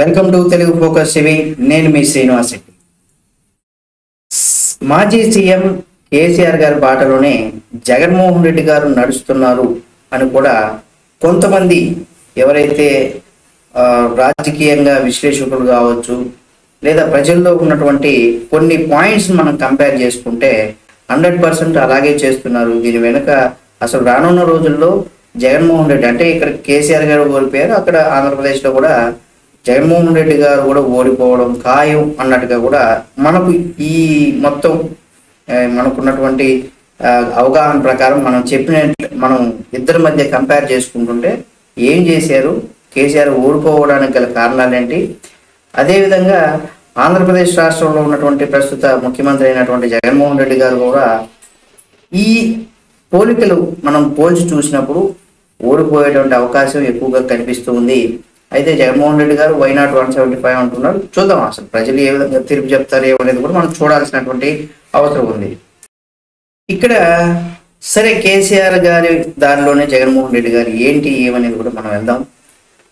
Welcome to Telugu focus TV. నేను మీ శ్రీనివాస్ రెడ్డి. మాజీ CM KCR గారి బాటలోనే జగన్మోహన్ రెడ్డి గారు నడుస్తున్నారు అని కూడా కొంతమంది ఎవరైతే రాజకీయంగా విశ్లేషకులు కావచ్చు, లేదా ప్రజల్లో ఉన్నటువంటి కొన్ని పాయింట్స్ మనం కంపేర్ చేసుకుంటే 100% అలాగే చేస్తున్నారు. దీని వెనుక అసలు రానున్న రోజుల్లో జగన్మోహన్ రెడ్డి అంటే ఇక్కడ కేసీఆర్ గారు ఓడిపోయారు, అక్కడ ఆంధ్రప్రదేశ్లో కూడా జగన్మోహన్ రెడ్డి గారు కూడా ఓడిపోవడం ఖాయం అన్నట్టుగా కూడా మనకు ఈ మొత్తం మనకున్నటువంటి అవగాహన ప్రకారం మనం ఇద్దరి మధ్య కంపేర్ చేసుకుంటుంటే ఏం చేశారు, కేసీఆర్ ఓడిపోవడానికి గల కారణాలు ఏంటి, అదేవిధంగా ఆంధ్రప్రదేశ్ రాష్ట్రంలో ఉన్నటువంటి ప్రస్తుత ముఖ్యమంత్రి అయినటువంటి జగన్మోహన్ రెడ్డి గారు కూడా ఈ పోలికలు మనం పోల్చి చూసినప్పుడు ఓడిపోయేటువంటి అవకాశం ఎక్కువగా కనిపిస్తూ ఉంది. అయితే జగన్మోహన్ రెడ్డి గారు వైనాట్ 175 అంటున్నారు. చూద్దాం అసలు ప్రజలు ఏ విధంగా తీర్పు చెప్తారు ఏమనేది కూడా మనం చూడాల్సినటువంటి అవసరం ఉంది. ఇక్కడ సరే కేసీఆర్ గారి దారిలోనే జగన్మోహన్ రెడ్డి గారు ఏంటి ఏమనేది కూడా మనం వెళ్దాం.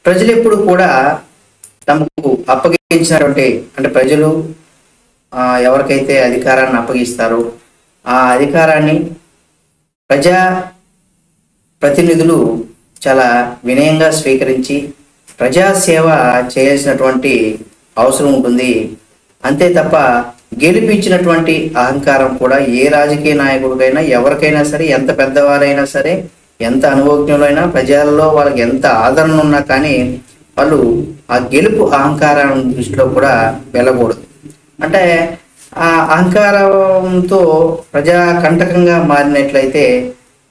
ప్రజలు ఎప్పుడు కూడా తమకు అప్పగించినటువంటి అంటే ప్రజలు ఎవరికైతే అధికారాన్ని అప్పగిస్తారో ఆ అధికారాన్ని ప్రజా ప్రతినిధులు చాలా వినయంగా స్వీకరించి ప్రజాసేవ చేయాల్సినటువంటి అవసరం ఉంటుంది. అంతే తప్ప గెలిపించినటువంటి అహంకారం కూడా ఏ రాజకీయ నాయకుడికైనా ఎవరికైనా సరే, ఎంత పెద్దవారైనా సరే, ఎంత అనుభవజ్ఞులైనా, ప్రజల్లో వాళ్ళకి ఎంత ఆదరణ ఉన్నా కానీ వాళ్ళు ఆ గెలుపు అహంకారం దృష్టిలో కూడా వెళ్ళకూడదు. అంటే ఆ అహంకారంతో ప్రజా కంటకంగా మారినట్లయితే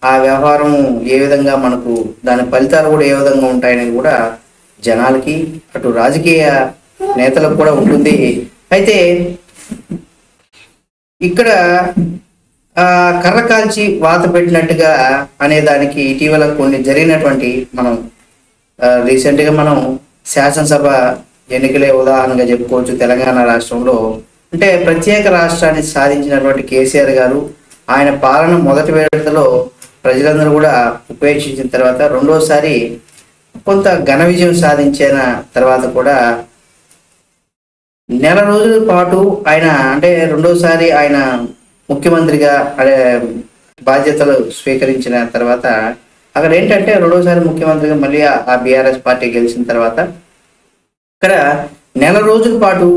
ఆ వ్యవహారం ఏ విధంగా మనకు దాని ఫలితాలు కూడా ఏ విధంగా ఉంటాయనేది కూడా జనాలకి అటు రాజకీయ నేతలకు కూడా ఉంటుంది. అయితే ఇక్కడ కర్ర కాల్చి వాత పెట్టినట్టుగా అనే దానికి ఇటీవల కొన్ని జరిగినటువంటి మనం రీసెంట్గా మనం శాసనసభ ఎన్నికలే ఉదాహరణగా చెప్పుకోవచ్చు. తెలంగాణ రాష్ట్రంలో అంటే ప్రత్యేక రాష్ట్రాన్ని సాధించినటువంటి కేసీఆర్ గారు ఆయన పాలన మొదటి విడతలో ప్రజలందరూ కూడా ఉపేక్షించిన తర్వాత రెండోసారి కొంత ఘన విజయం సాధించిన తర్వాత కూడా నెల రోజుల పాటు ఆయన అంటే రెండోసారి ఆయన ముఖ్యమంత్రిగా బాధ్యతలు స్వీకరించిన తర్వాత అక్కడ ఏంటంటే రెండోసారి ముఖ్యమంత్రిగా మళ్ళీ ఆ బీఆర్ఎస్ పార్టీ గెలిచిన తర్వాత ఇక్కడ నెల రోజుల పాటు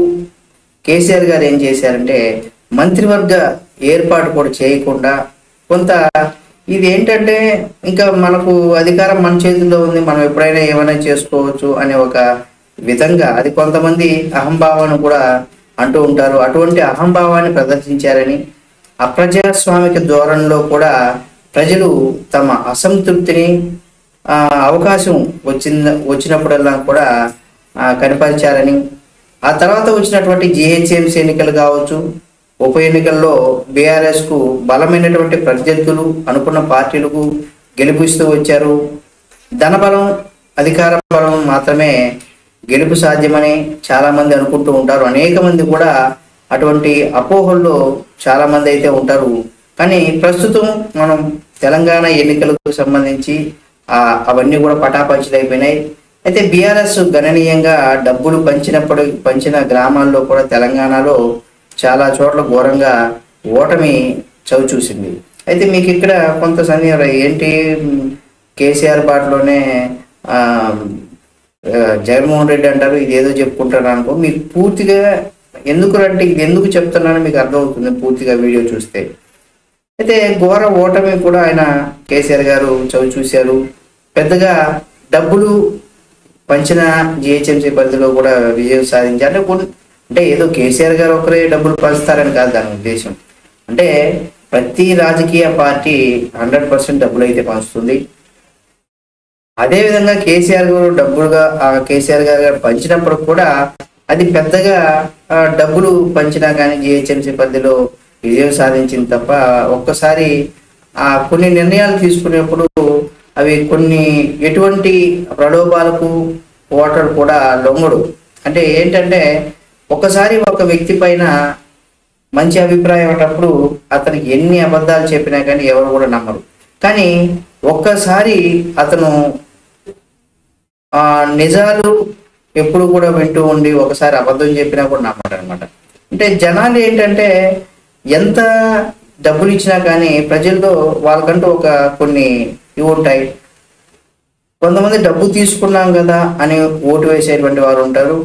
కేసీఆర్ గారు ఏం చేశారంటే మంత్రివర్గ ఏర్పాటు కూడా చేయకుండా కొంత ఇది ఏంటంటే ఇంకా మనకు అధికారం మన చేతుల్లో ఉంది, మనం ఎప్పుడైనా ఏమైనా చేసుకోవచ్చు అనే ఒక విధంగా అది కొంతమంది అహంభావాన్ని కూడా అంటూ ఉంటారు. అటువంటి అహంభావాన్ని ప్రదర్శించారని అప్రజాస్వామిక ధోరణిలో ప్రజలు తమ అసంతృప్తిని అవకాశం వచ్చినప్పుడల్లా కూడా కనపరిచారని, ఆ తర్వాత వచ్చినటువంటి జిహెచ్ఎంసీ ఎన్నికలు కావచ్చు, ఉప ఎన్నికల్లో బీఆర్ఎస్కు బలమైనటువంటి ప్రత్యర్థులు అనుకున్న పార్టీలకు గెలిపిస్తూ వచ్చారు. ధనబలం అధికార బలం మాత్రమే గెలుపు సాధ్యమని చాలామంది అనుకుంటూ ఉంటారు. అనేక మంది కూడా అటువంటి అపోహల్లో చాలామంది అయితే ఉంటారు. కానీ ప్రస్తుతం మనం తెలంగాణ ఎన్నికలకు సంబంధించి అవన్నీ కూడా పటాపంచలైపోయినాయి. అయితే బీఆర్ఎస్ గణనీయంగా డబ్బులు పంచిన గ్రామాల్లో కూడా తెలంగాణలో చాలా చోట్ల ఘోరంగా ఓటమి చవి చూసింది. అయితే మీకు ఇక్కడ కొంత సందేహం ఏంటి కేసీఆర్ బాటలోనే జగన్మోహన్ రెడ్డి అంటారు, ఇది ఏదో చెప్పుకుంటారు అనుకో. మీకు పూర్తిగా ఎందుకంటే ఇది ఎందుకు చెప్తున్నానో మీకు అర్థమవుతుంది పూర్తిగా వీడియో చూస్తే. అయితే ఘోర ఓటమి కూడా ఆయన కేసీఆర్ గారు చవి చూశారు. పెద్దగా డబ్బులు పంచిన జిహెచ్ఎంసీ పరిధిలో కూడా విజయం సాధించారు. అంటే ఏదో కేసీఆర్ గారు ఒకరే డబ్బులు పంచుతారని కాదు దాని ఉద్దేశం. అంటే ప్రతి రాజకీయ పార్టీ 100% డబ్బులు అయితే పంచుతుంది. అదేవిధంగా కేసీఆర్ గారు పంచినప్పుడు కూడా అది పెద్దగా డబ్బులు పంచినా కానీ జిహెచ్ఎంసీ పరిధిలో విజయం సాధించింది తప్ప ఒక్కసారి కొన్ని నిర్ణయాలు తీసుకునేప్పుడు అవి కొన్ని ఎటువంటి ప్రలోభాలకు ఓటర్ కూడా లొంగడు. అంటే ఏంటంటే ఒకసారి ఒక వ్యక్తి పైన మంచి అభిప్రాయం ఉన్నప్పుడు అతనికి ఎన్ని అబద్ధాలు చెప్పినా కానీ ఎవరు కూడా నమ్మరు. కానీ ఒక్కసారి అతను నిజాలు ఎప్పుడు కూడా వింటూ ఉండి ఒకసారి అబద్ధం చెప్పినా కూడా నమ్మరు అనమాట. అంటే జనాలు ఏంటంటే ఎంత డబ్బులు ఇచ్చినా కానీ ప్రజల్లో వాళ్ళకంటూ ఒక కొన్ని ఇవి ఉంటాయి. కొంతమంది డబ్బు తీసుకున్నాం కదా అని ఓటు వేసేటువంటి వారు ఉంటారు.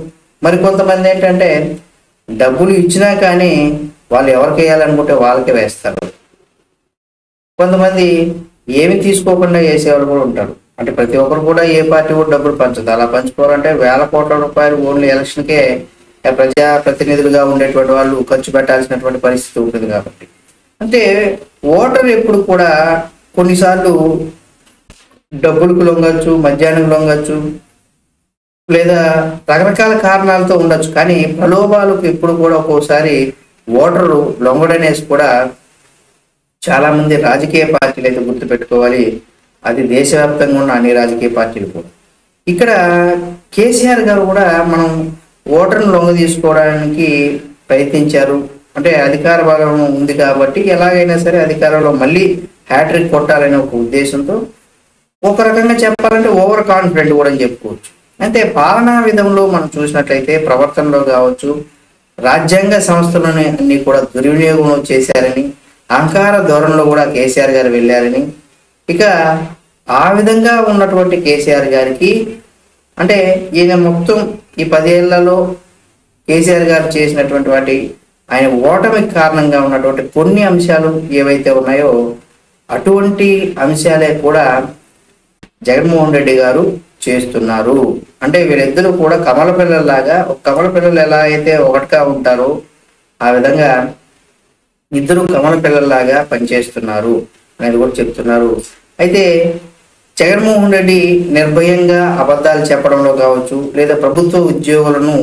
మరి కొంతమంది ఏంటంటే డబ్బులు ఇచ్చినా కానీ వాళ్ళు ఎవరికి వేయాలనుకుంటే వాళ్ళకే వేస్తారు. కొంతమంది ఏమి తీసుకోకుండా వేసేవాళ్ళు కూడా ఉంటారు. అంటే ప్రతి ఒక్కరు కూడా ఏ పార్టీ కూడా డబ్బులు పంచదు. అలా పంచుకోవాలంటే వేల కోట్ల రూపాయలు ఓన్లీ ఎలక్షన్కే ప్రజా ప్రతినిధులుగా ఉండేటువంటి వాళ్ళు ఖర్చు పెట్టాల్సినటువంటి పరిస్థితి ఉంటుంది. కాబట్టి అంటే ఓటర్ ఎప్పుడు కూడా కొన్నిసార్లు డబ్బులకు లొంగచ్చు, మద్యానికి లొంగచ్చు, లేదా రకరకాల కారణాలతో ఉండొచ్చు. కానీ ప్రలోభాలకు ఎప్పుడు కూడా ఒక్కోసారి ఓటరు లొంగడనేసి కూడా చాలా మంది రాజకీయ పార్టీలు అయితే గుర్తుపెట్టుకోవాలి. అది దేశవ్యాప్తంగా ఉన్న అన్ని రాజకీయ పార్టీలు కూడా. ఇక్కడ కేసీఆర్ గారు కూడా మనం ఓటర్ను లొంగ తీసుకోవడానికి ప్రయత్నించారు. అంటే అధికార బలం ఉంది కాబట్టి ఎలాగైనా సరే అధికారంలో మళ్ళీ హ్యాట్రిక్ కొట్టాలనే ఒక ఉద్దేశంతో, ఒక రకంగా చెప్పాలంటే ఓవర్ కాన్ఫిడెంట్ కూడా అని చెప్పుకోవచ్చు. అయితే పాలనా విధంలో మనం చూసినట్లయితే ప్రవర్తనలో కావచ్చు, రాజ్యాంగ సంస్థలను అన్ని కూడా దుర్వినియోగం చేశారని, అహంకార ధోరణిలో కూడా కేసీఆర్ గారు వెళ్ళారని, ఇక ఆ విధంగా ఉన్నటువంటి కేసీఆర్ గారికి అంటే ఈయన మొత్తం ఈ 10 ఏళ్లలో కేసీఆర్ గారు చేసినటువంటి వాటి ఆయన ఓటమికి కారణంగా ఉన్నటువంటి కొన్ని అంశాలు ఏవైతే ఉన్నాయో అటువంటి అంశాలే కూడా జగన్మోహన్ రెడ్డి గారు చేస్తున్నారు. అంటే వీరిద్దరూ కూడా కమల పిల్లల్లాగా, కమల పిల్లలు ఎలా అయితే ఒకటిగా ఉంటారో ఆ విధంగా ఇద్దరు కమల పిల్లల్లాగా పనిచేస్తున్నారు అనేది కూడా చెప్తున్నారు. అయితే జగన్మోహన్ రెడ్డి నిర్భయంగా అబద్ధాలు చెప్పడంలో కావచ్చు, లేదా ప్రభుత్వ ఉద్యోగులను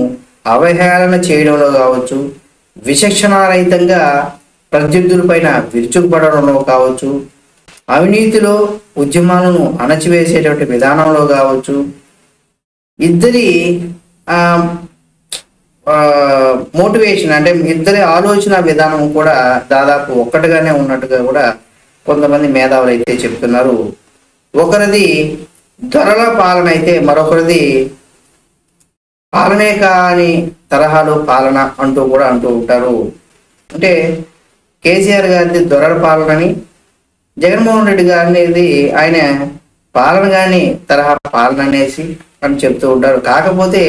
అవహేళన చేయడంలో కావచ్చు, విచక్షణారహితంగా ప్రత్యర్థులపైన విరుచుకుపడడంలో కావచ్చు, అవినీతిలో ఉద్యమాలను అణచివేసేటువంటి విధానంలో కావచ్చు, ఇద్దరి మోటివేషన్ అంటే ఇద్దరి ఆలోచన విధానం కూడా దాదాపు ఒక్కటిగానే ఉన్నట్టుగా కూడా కొంతమంది మేధావులు అయితే చెప్తున్నారు. ఒకరిది దొరల పాలన అయితే మరొకరిది పాలనే కాని తరహాలో పాలన అంటూ కూడా అంటూ ఉంటారు. అంటే కేసీఆర్ గారిది దొరల పాలనని, జగన్మోహన్ రెడ్డి గారిది ఆయన పాలన కానీ తరహా పాలన అనేసి అని చెప్తూ ఉంటారు. కాకపోతే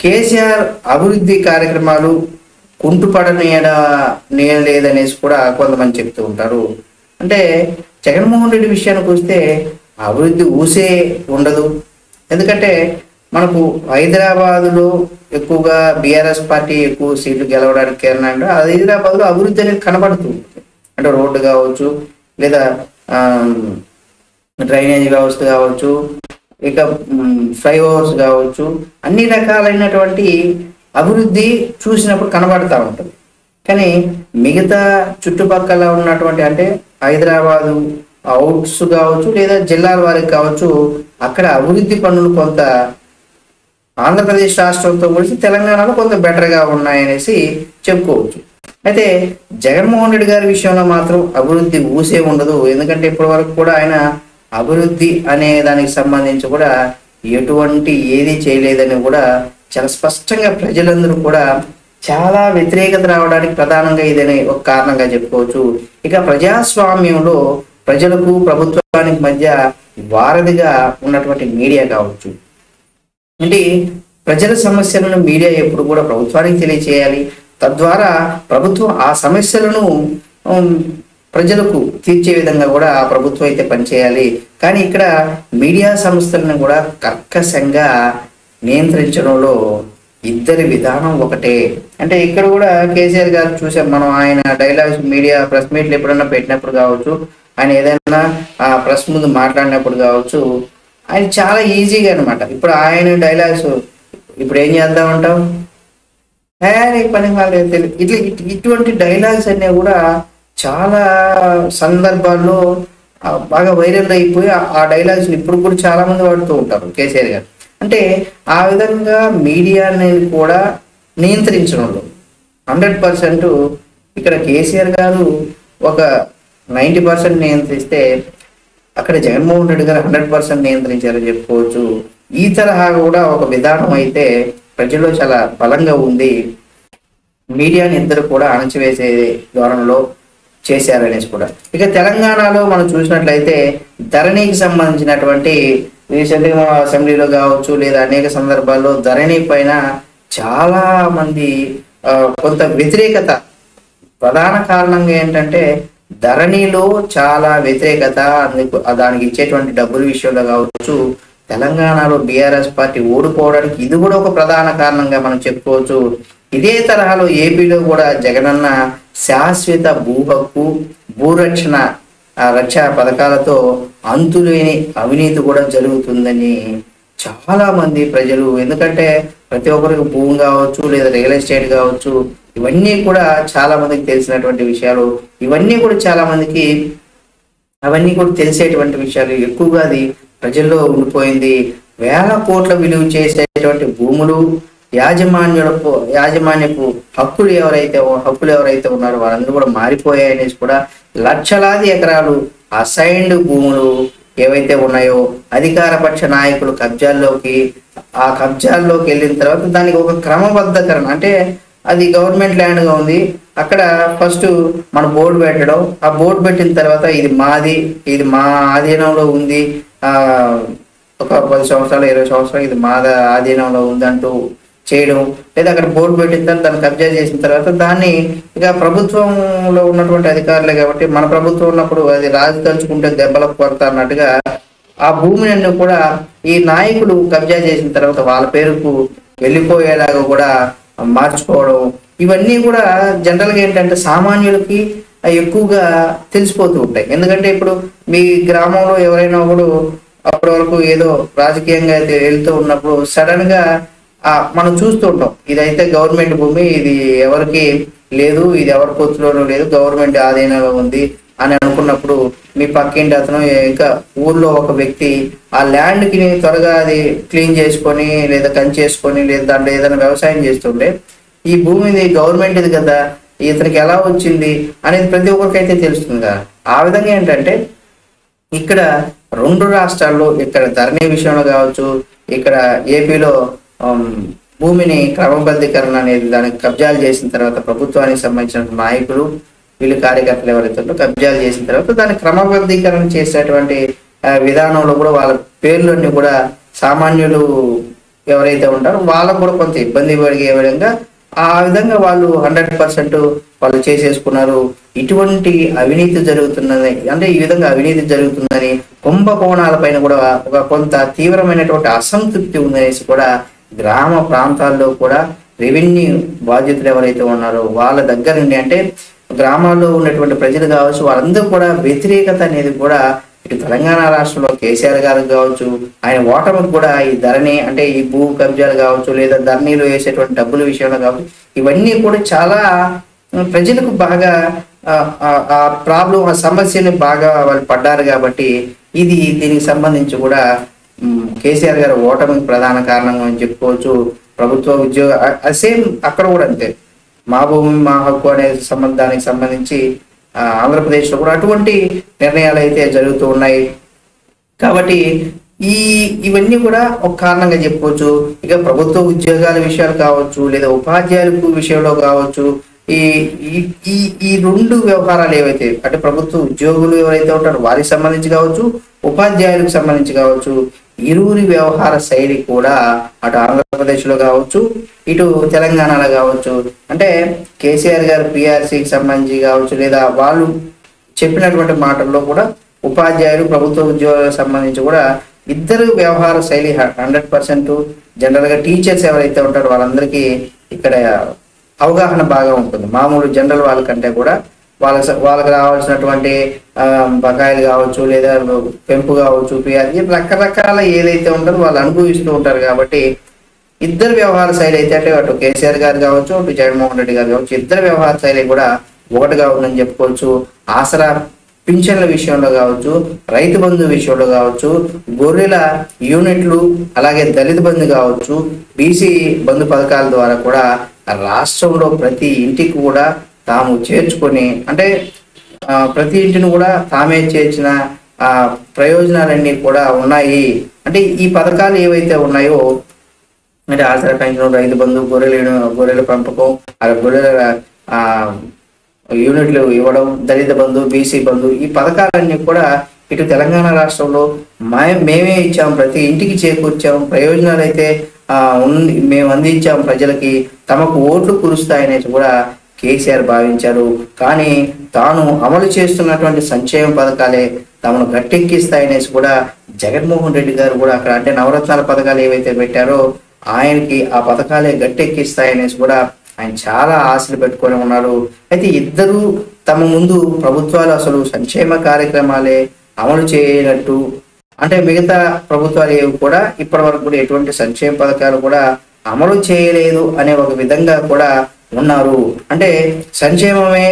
కేసీఆర్ అభివృద్ధి కార్యక్రమాలు కుంటుపడనీయలేదనేసి కూడా కొంతమంది చెప్తూ ఉంటారు. అంటే జగన్మోహన్ రెడ్డి విషయానికి వస్తే అభివృద్ధి ఊసే ఉండదు. ఎందుకంటే మనకు హైదరాబాదులో ఎక్కువగా బీఆర్ఎస్ పార్టీ ఎక్కువ సీట్లు గెలవడానికి కారణం అంటే హైదరాబాద్లో అభివృద్ధి అనేది కనబడుతూ ఉంటుంది. అంటే రోడ్డు కావచ్చు, లేదా డ్రైనేజ్ వ్యవస్థ కావచ్చు, ఇక ఫ్లైఓవర్స్ కావచ్చు, అన్ని రకాలైనటువంటి అభివృద్ధి చూసినప్పుడు కనబడతా ఉంటుంది. కానీ మిగతా చుట్టుపక్కల ఉన్నటువంటి అంటే హైదరాబాదు అవుట్స్ కావచ్చు, లేదా జిల్లాల వారికి కావచ్చు, అక్కడ అభివృద్ధి పనులు కొంత ఆంధ్రప్రదేశ్ రాష్ట్రంతో కలిసి తెలంగాణలో కొంత బెటర్గా ఉన్నాయనేసి చెప్పుకోవచ్చు. అయితే జగన్మోహన్ రెడ్డి గారి విషయంలో మాత్రం అభివృద్ధి ఊసే ఉండదు. ఎందుకంటే ఇప్పటి వరకు కూడా ఆయన అభివృద్ధి అనే దానికి సంబంధించి కూడా ఎటువంటి ఏది చేయలేదని కూడా చాలా స్పష్టంగా ప్రజలందరూ కూడా చాలా వ్యతిరేకత రావడానికి ప్రధానంగా ఇదని ఒక కారణంగా చెప్పుకోవచ్చు. ఇక ప్రజాస్వామ్యంలో ప్రజలకు ప్రభుత్వానికి మధ్య వారధిగా ఉన్నటువంటి మీడియా కావచ్చు, అంటే ప్రజల సమస్యలను మీడియా ఎప్పుడు కూడా ప్రభుత్వానికి తెలియచేయాలి. తద్వారా ప్రభుత్వం ఆ సమస్యలను ప్రజలకు తీర్చే విధంగా కూడా ఆ ప్రభుత్వం అయితే పనిచేయాలి. కానీ ఇక్కడ మీడియా సంస్థలను కూడా కర్కశంగా నియంత్రించడంలో ఇద్దరి విధానం ఒకటే. అంటే ఇక్కడ కూడా కేసీఆర్ గారు చూసాం మనం, ఆయన డైలాగ్స్ మీడియా ప్రెస్ మీట్లు ఎప్పుడన్నా పెట్టినప్పుడు కావచ్చు, ఆయన ఏదైనా ప్రెస్ ముందు మాట్లాడినప్పుడు కావచ్చు, ఆయన చాలా ఈజీగా అనమాట. ఇప్పుడు ఆయన డైలాగ్స్ ఇప్పుడు ఏం చేద్దామంటావు, పని తెలియదు, ఇటువంటి డైలాగ్స్ అన్నీ కూడా చాలా సందర్భాల్లో బాగా వైరల్ అయిపోయి ఆ డైలాగ్స్ని ఇప్పుడు కూడా చాలా మంది వాడుతూ ఉంటారు కేసీఆర్ గారు. అంటే ఆ విధంగా మీడియాని కూడా నియంత్రించడంలో 100% ఇక్కడ కేసీఆర్ గారు ఒక 90% నియంత్రిస్తే, అక్కడ జగన్మోహన్ రెడ్డి గారు 100% నియంత్రించారని చెప్పుకోవచ్చు. ఈ తరహా కూడా ఒక విధానం అయితే ప్రజల్లో చాలా బలంగా ఉంది. మీడియాని ఇద్దరు కూడా అణచివేసే ధోరణిలో చేశారనేసి కూడా. ఇక తెలంగాణలో మనం చూసినట్లయితే ధరణికి సంబంధించినటువంటి రీసెంట్గా మన అసెంబ్లీలో కావచ్చు లేదా అనేక సందర్భాల్లో ధరణి పైన చాలా మంది కొంత వ్యతిరేకత. ప్రధాన కారణంగా ఏంటంటే ధరణిలో చాలా వ్యతిరేకత, అందుకు దానికి ఇచ్చేటువంటి డబ్బుల విషయంలో కావచ్చు. తెలంగాణలో బీఆర్ఎస్ పార్టీ ఓడిపోవడానికి ఇది కూడా ఒక ప్రధాన కారణంగా మనం చెప్పుకోవచ్చు. ఇదే తరహాలో ఏపీలో కూడా జగనన్న శాశ్వత భూ హక్కు, భూరక్షణ రక్షా పథకాలతో అంతులేని అవినీతి కూడా జరుగుతుందని చాలా మంది ప్రజలు, ఎందుకంటే ప్రతి ఒక్కరికి భూమి కావచ్చు లేదా రియల్ ఎస్టేట్ కావచ్చు, ఇవన్నీ కూడా చాలా మందికి తెలిసినటువంటి విషయాలు. ఇవన్నీ కూడా చాలా మందికి అవన్నీ కూడా తెలిసేటువంటి విషయాలు. ఎక్కువగా అది ప్రజల్లో ఉండిపోయింది. వేల కోట్ల విలువ చేసేటువంటి భూములు, యాజమాన్యపు హక్కులు ఎవరైతే ఉన్నారో వాళ్ళందరూ కూడా మారిపోయాయనేసి కూడా లక్షలాది ఎకరాలు అసైన్డ్ భూములు ఏవైతే ఉన్నాయో అధికార పక్ష నాయకులు కబ్జాల్లోకి వెళ్ళిన తర్వాత దానికి ఒక క్రమబద్ధకరణ, అంటే అది గవర్నమెంట్ ల్యాండ్ గా ఉంది, అక్కడ ఫస్ట్ మన బోర్డు పెట్టడం, ఆ బోర్డు పెట్టిన తర్వాత ఇది మాది, ఇది మా ఆధీనంలో ఉంది, ఒక 10 సంవత్సరాలు 20 సంవత్సరాలు ఇది మా ఆధీనంలో ఉందంటూ చేయడం, లేదా అక్కడ బోర్డు పెట్టిన తర్వాత దాన్ని కబ్జా చేసిన తర్వాత దాన్ని ఇక ప్రభుత్వంలో ఉన్నటువంటి అధికారులే కాబట్టి, మన ప్రభుత్వం ఉన్నప్పుడు అది రాజు తలుచుకుంటే దెబ్బలకు కొరత అన్నట్టుగా ఆ భూమిని కూడా ఈ నాయకులు కబ్జా చేసిన తర్వాత వాళ్ళ పేరుకు వెళ్ళిపోయేలాగా కూడా మార్చుకోవడం, ఇవన్నీ కూడా జనరల్గా ఏంటంటే సామాన్యులకి ఎక్కువగా తెలిసిపోతూ ఉంటాయి. ఎందుకంటే ఇప్పుడు మీ గ్రామంలో ఎవరైనా ఒకడు అప్పటి వరకు ఏదో రాజకీయంగా వెళ్తూ ఉన్నప్పుడు సడన్ గా మనం చూస్తూ ఉంటాం, ఇదైతే గవర్నమెంట్ భూమి, ఇది ఎవరికి లేదు, ఇది ఎవరి పొత్తులోనూ లేదు, గవర్నమెంట్ ఆధీనంలో ఉంది అని అనుకున్నప్పుడు మీ పక్కింటి అతను ఇంకా ఊర్లో ఒక వ్యక్తి ఆ ల్యాండ్కి త్వరగా అది క్లీన్ చేసుకొని లేదా కంచేసుకొని లేదా దాంట్లో ఏదైనా వ్యవసాయం చేస్తుంటే ఈ భూమిది గవర్నమెంట్ది కదా, ఇతనికి ఎలా వచ్చింది అనేది ప్రతి ఒక్కరికైతే తెలుస్తుంది కదా. ఆ విధంగా ఏంటంటే ఇక్కడ 2 రాష్ట్రాల్లో, ఇక్కడ ధరణి విషయంలో కావచ్చు, ఇక్కడ ఏపీలో భూమిని క్రమబద్ధీకరణ అనేది దానికి కబ్జాలు చేసిన తర్వాత ప్రభుత్వానికి సంబంధించిన నాయకులు వీళ్ళు కార్యకర్తలు ఎవరైతే ఉంటారో కబ్జాలు చేసిన తర్వాత దాన్ని క్రమబద్ధీకరణ చేసేటువంటి విధానంలో కూడా వాళ్ళ పేర్లన్నీ కూడా సామాన్యులు ఎవరైతే ఉంటారో వాళ్ళకు కూడా కొంత ఇబ్బంది పడే విధంగా ఆ విధంగా వాళ్ళు 100% వాళ్ళు చేసేసుకున్నారు. ఇటువంటి అవినీతి జరుగుతున్నది, అంటే ఈ విధంగా అవినీతి జరుగుతుందని కుంభకోణాల పైన కూడా ఒక కొంత తీవ్రమైనటువంటి అసంతృప్తి ఉందనేసి కూడా గ్రామ ప్రాంతాల్లో కూడా రెవెన్యూ బాధ్యతలు ఎవరైతే ఉన్నారో వాళ్ళ దగ్గర నుండి, అంటే గ్రామాల్లో ఉన్నటువంటి ప్రజలు కావచ్చు, వాళ్ళందరూ కూడా వ్యతిరేకత అనేది కూడా ఇటు తెలంగాణ రాష్ట్రంలో కేసీఆర్ గారికి కావచ్చు, ఆయన ఓటమికి కూడా ఈ ధరణి, అంటే ఈ భూ కబ్జాలు కావచ్చు లేదా ధరణిలో వేసేటువంటి డబ్బుల విషయంలో కావచ్చు, ఇవన్నీ కూడా చాలా ప్రజలకు బాగా ఆ ప్రాబ్లం, ఆ సమస్యని బాగా వాళ్ళు పడ్డారు. కాబట్టి దీనికి సంబంధించి కూడా కేసీఆర్ గారు ఓటమికి ప్రధాన కారణం అని చెప్పుకోవచ్చు. ప్రభుత్వ ఉద్యోగ సేమ్ అక్కడ కూడా అంతే, మా భూమి మా హక్కు అనే దానికి సంబంధించి ఆంధ్రప్రదేశ్లో కూడా అటువంటి నిర్ణయాలు అయితే జరుగుతూ ఉన్నాయి. కాబట్టి ఇవన్నీ కూడా ఒక కారణంగా చెప్పుకోవచ్చు. ఇక ప్రభుత్వ ఉద్యోగాల విషయాలు కావచ్చు లేదా ఉపాధ్యాయులకు విషయంలో కావచ్చు, ఈ 2 వ్యవహారాలు ఏవైతే, అంటే ప్రభుత్వ ఉద్యోగులు ఎవరైతే ఉంటారో వారికి సంబంధించి కావచ్చు, ఉపాధ్యాయులకు సంబంధించి కావచ్చు, ఇరువురి వ్యవహార శైలి కూడా అటు ఆంధ్రప్రదేశ్లో కావచ్చు ఇటు తెలంగాణలో కావచ్చు, అంటే కేసీఆర్ గారు పిఆర్సీకి సంబంధించి కావచ్చు లేదా వాళ్ళు చెప్పినటువంటి మాటల్లో కూడా ఉపాధ్యాయులు ప్రభుత్వ ఉద్యోగాలకు సంబంధించి కూడా ఇద్దరు వ్యవహార శైలి 100%. జనరల్గా టీచర్స్ ఎవరైతే ఉంటారో వాళ్ళందరికీ ఇక్కడ అవగాహన బాగా ఉంటుంది. మామూలు జనరల్ వాళ్ళకంటే కూడా వాళ్ళకి రావాల్సినటువంటి బకాయిలు కావచ్చు లేదా పెంపు కావచ్చు, పిఆర్సీ రకరకాల ఏదైతే ఉంటారో వాళ్ళు అనుభవిస్తూ ఉంటారు. కాబట్టి ఇద్దరు వ్యవహార శైలి అయితే, అంటే అటు కేసీఆర్ గారు కావచ్చు అటు జగన్మోహన్ రెడ్డి గారు కావచ్చు, ఇద్దరు వ్యవహార శైలి కూడా ఒకటిగా ఉందని చెప్పుకోవచ్చు. ఆసరా పింఛన్ల విషయంలో కావచ్చు, రైతు బంధు విషయంలో కావచ్చు, గొర్రెల యూనిట్లు, అలాగే దళిత బంధు కావచ్చు, బీసీ బంధు పథకాల ద్వారా కూడా రాష్ట్రంలో ప్రతి ఇంటికి కూడా తాము చేర్చుకొని, అంటే ప్రతి ఇంటిని కూడా తామే చేర్చిన ప్రయోజనాలన్నీ కూడా ఉన్నాయి అంటే ఈ పథకాలు ఏవైతే ఉన్నాయో, అంటే ఆసరా పెన్షన్, రైతు బంధు, గొర్రెల పెంపకం, గొర్రెల ఆ యూనిట్లు ఇవ్వడం, దళిత బంధు, బీసీ బంధు, ఈ పథకాలన్నీ కూడా ఇటు తెలంగాణ రాష్ట్రంలో మేమే ఇచ్చాం, ప్రతి ఇంటికి చేకూర్చాం, ప్రయోజనాలు అయితే మేము అందించాం ప్రజలకి, తమకు ఓట్లు కురుస్తాయనేసి కూడా కేసీఆర్ భావించారు. కానీ తాను అమలు చేస్తున్నటువంటి సంక్షేమ పథకాలే తమను గట్టెక్కిస్తాయనేసి కూడా జగన్మోహన్ రెడ్డి గారు కూడా అక్కడ, అంటే నవరత్నాల పథకాలు ఏవైతే పెట్టారో ఆయనకి ఆ పథకాలే గట్టెక్కిస్తాయనేసి కూడా ఆయన చాలా ఆశలు పెట్టుకొని ఉన్నారు. అయితే ఇద్దరు తమ ముందు ప్రభుత్వాలు అసలు సంక్షేమ కార్యక్రమాలే అమలు చేయనట్టు, అంటే మిగతా ప్రభుత్వాలు ఏవి కూడా ఇప్పటి వరకు కూడా ఎటువంటి సంక్షేమ పథకాలు కూడా అమలు చేయలేదు అనే ఒక విధంగా కూడా ఉన్నారు. అంటే సంక్షేమమే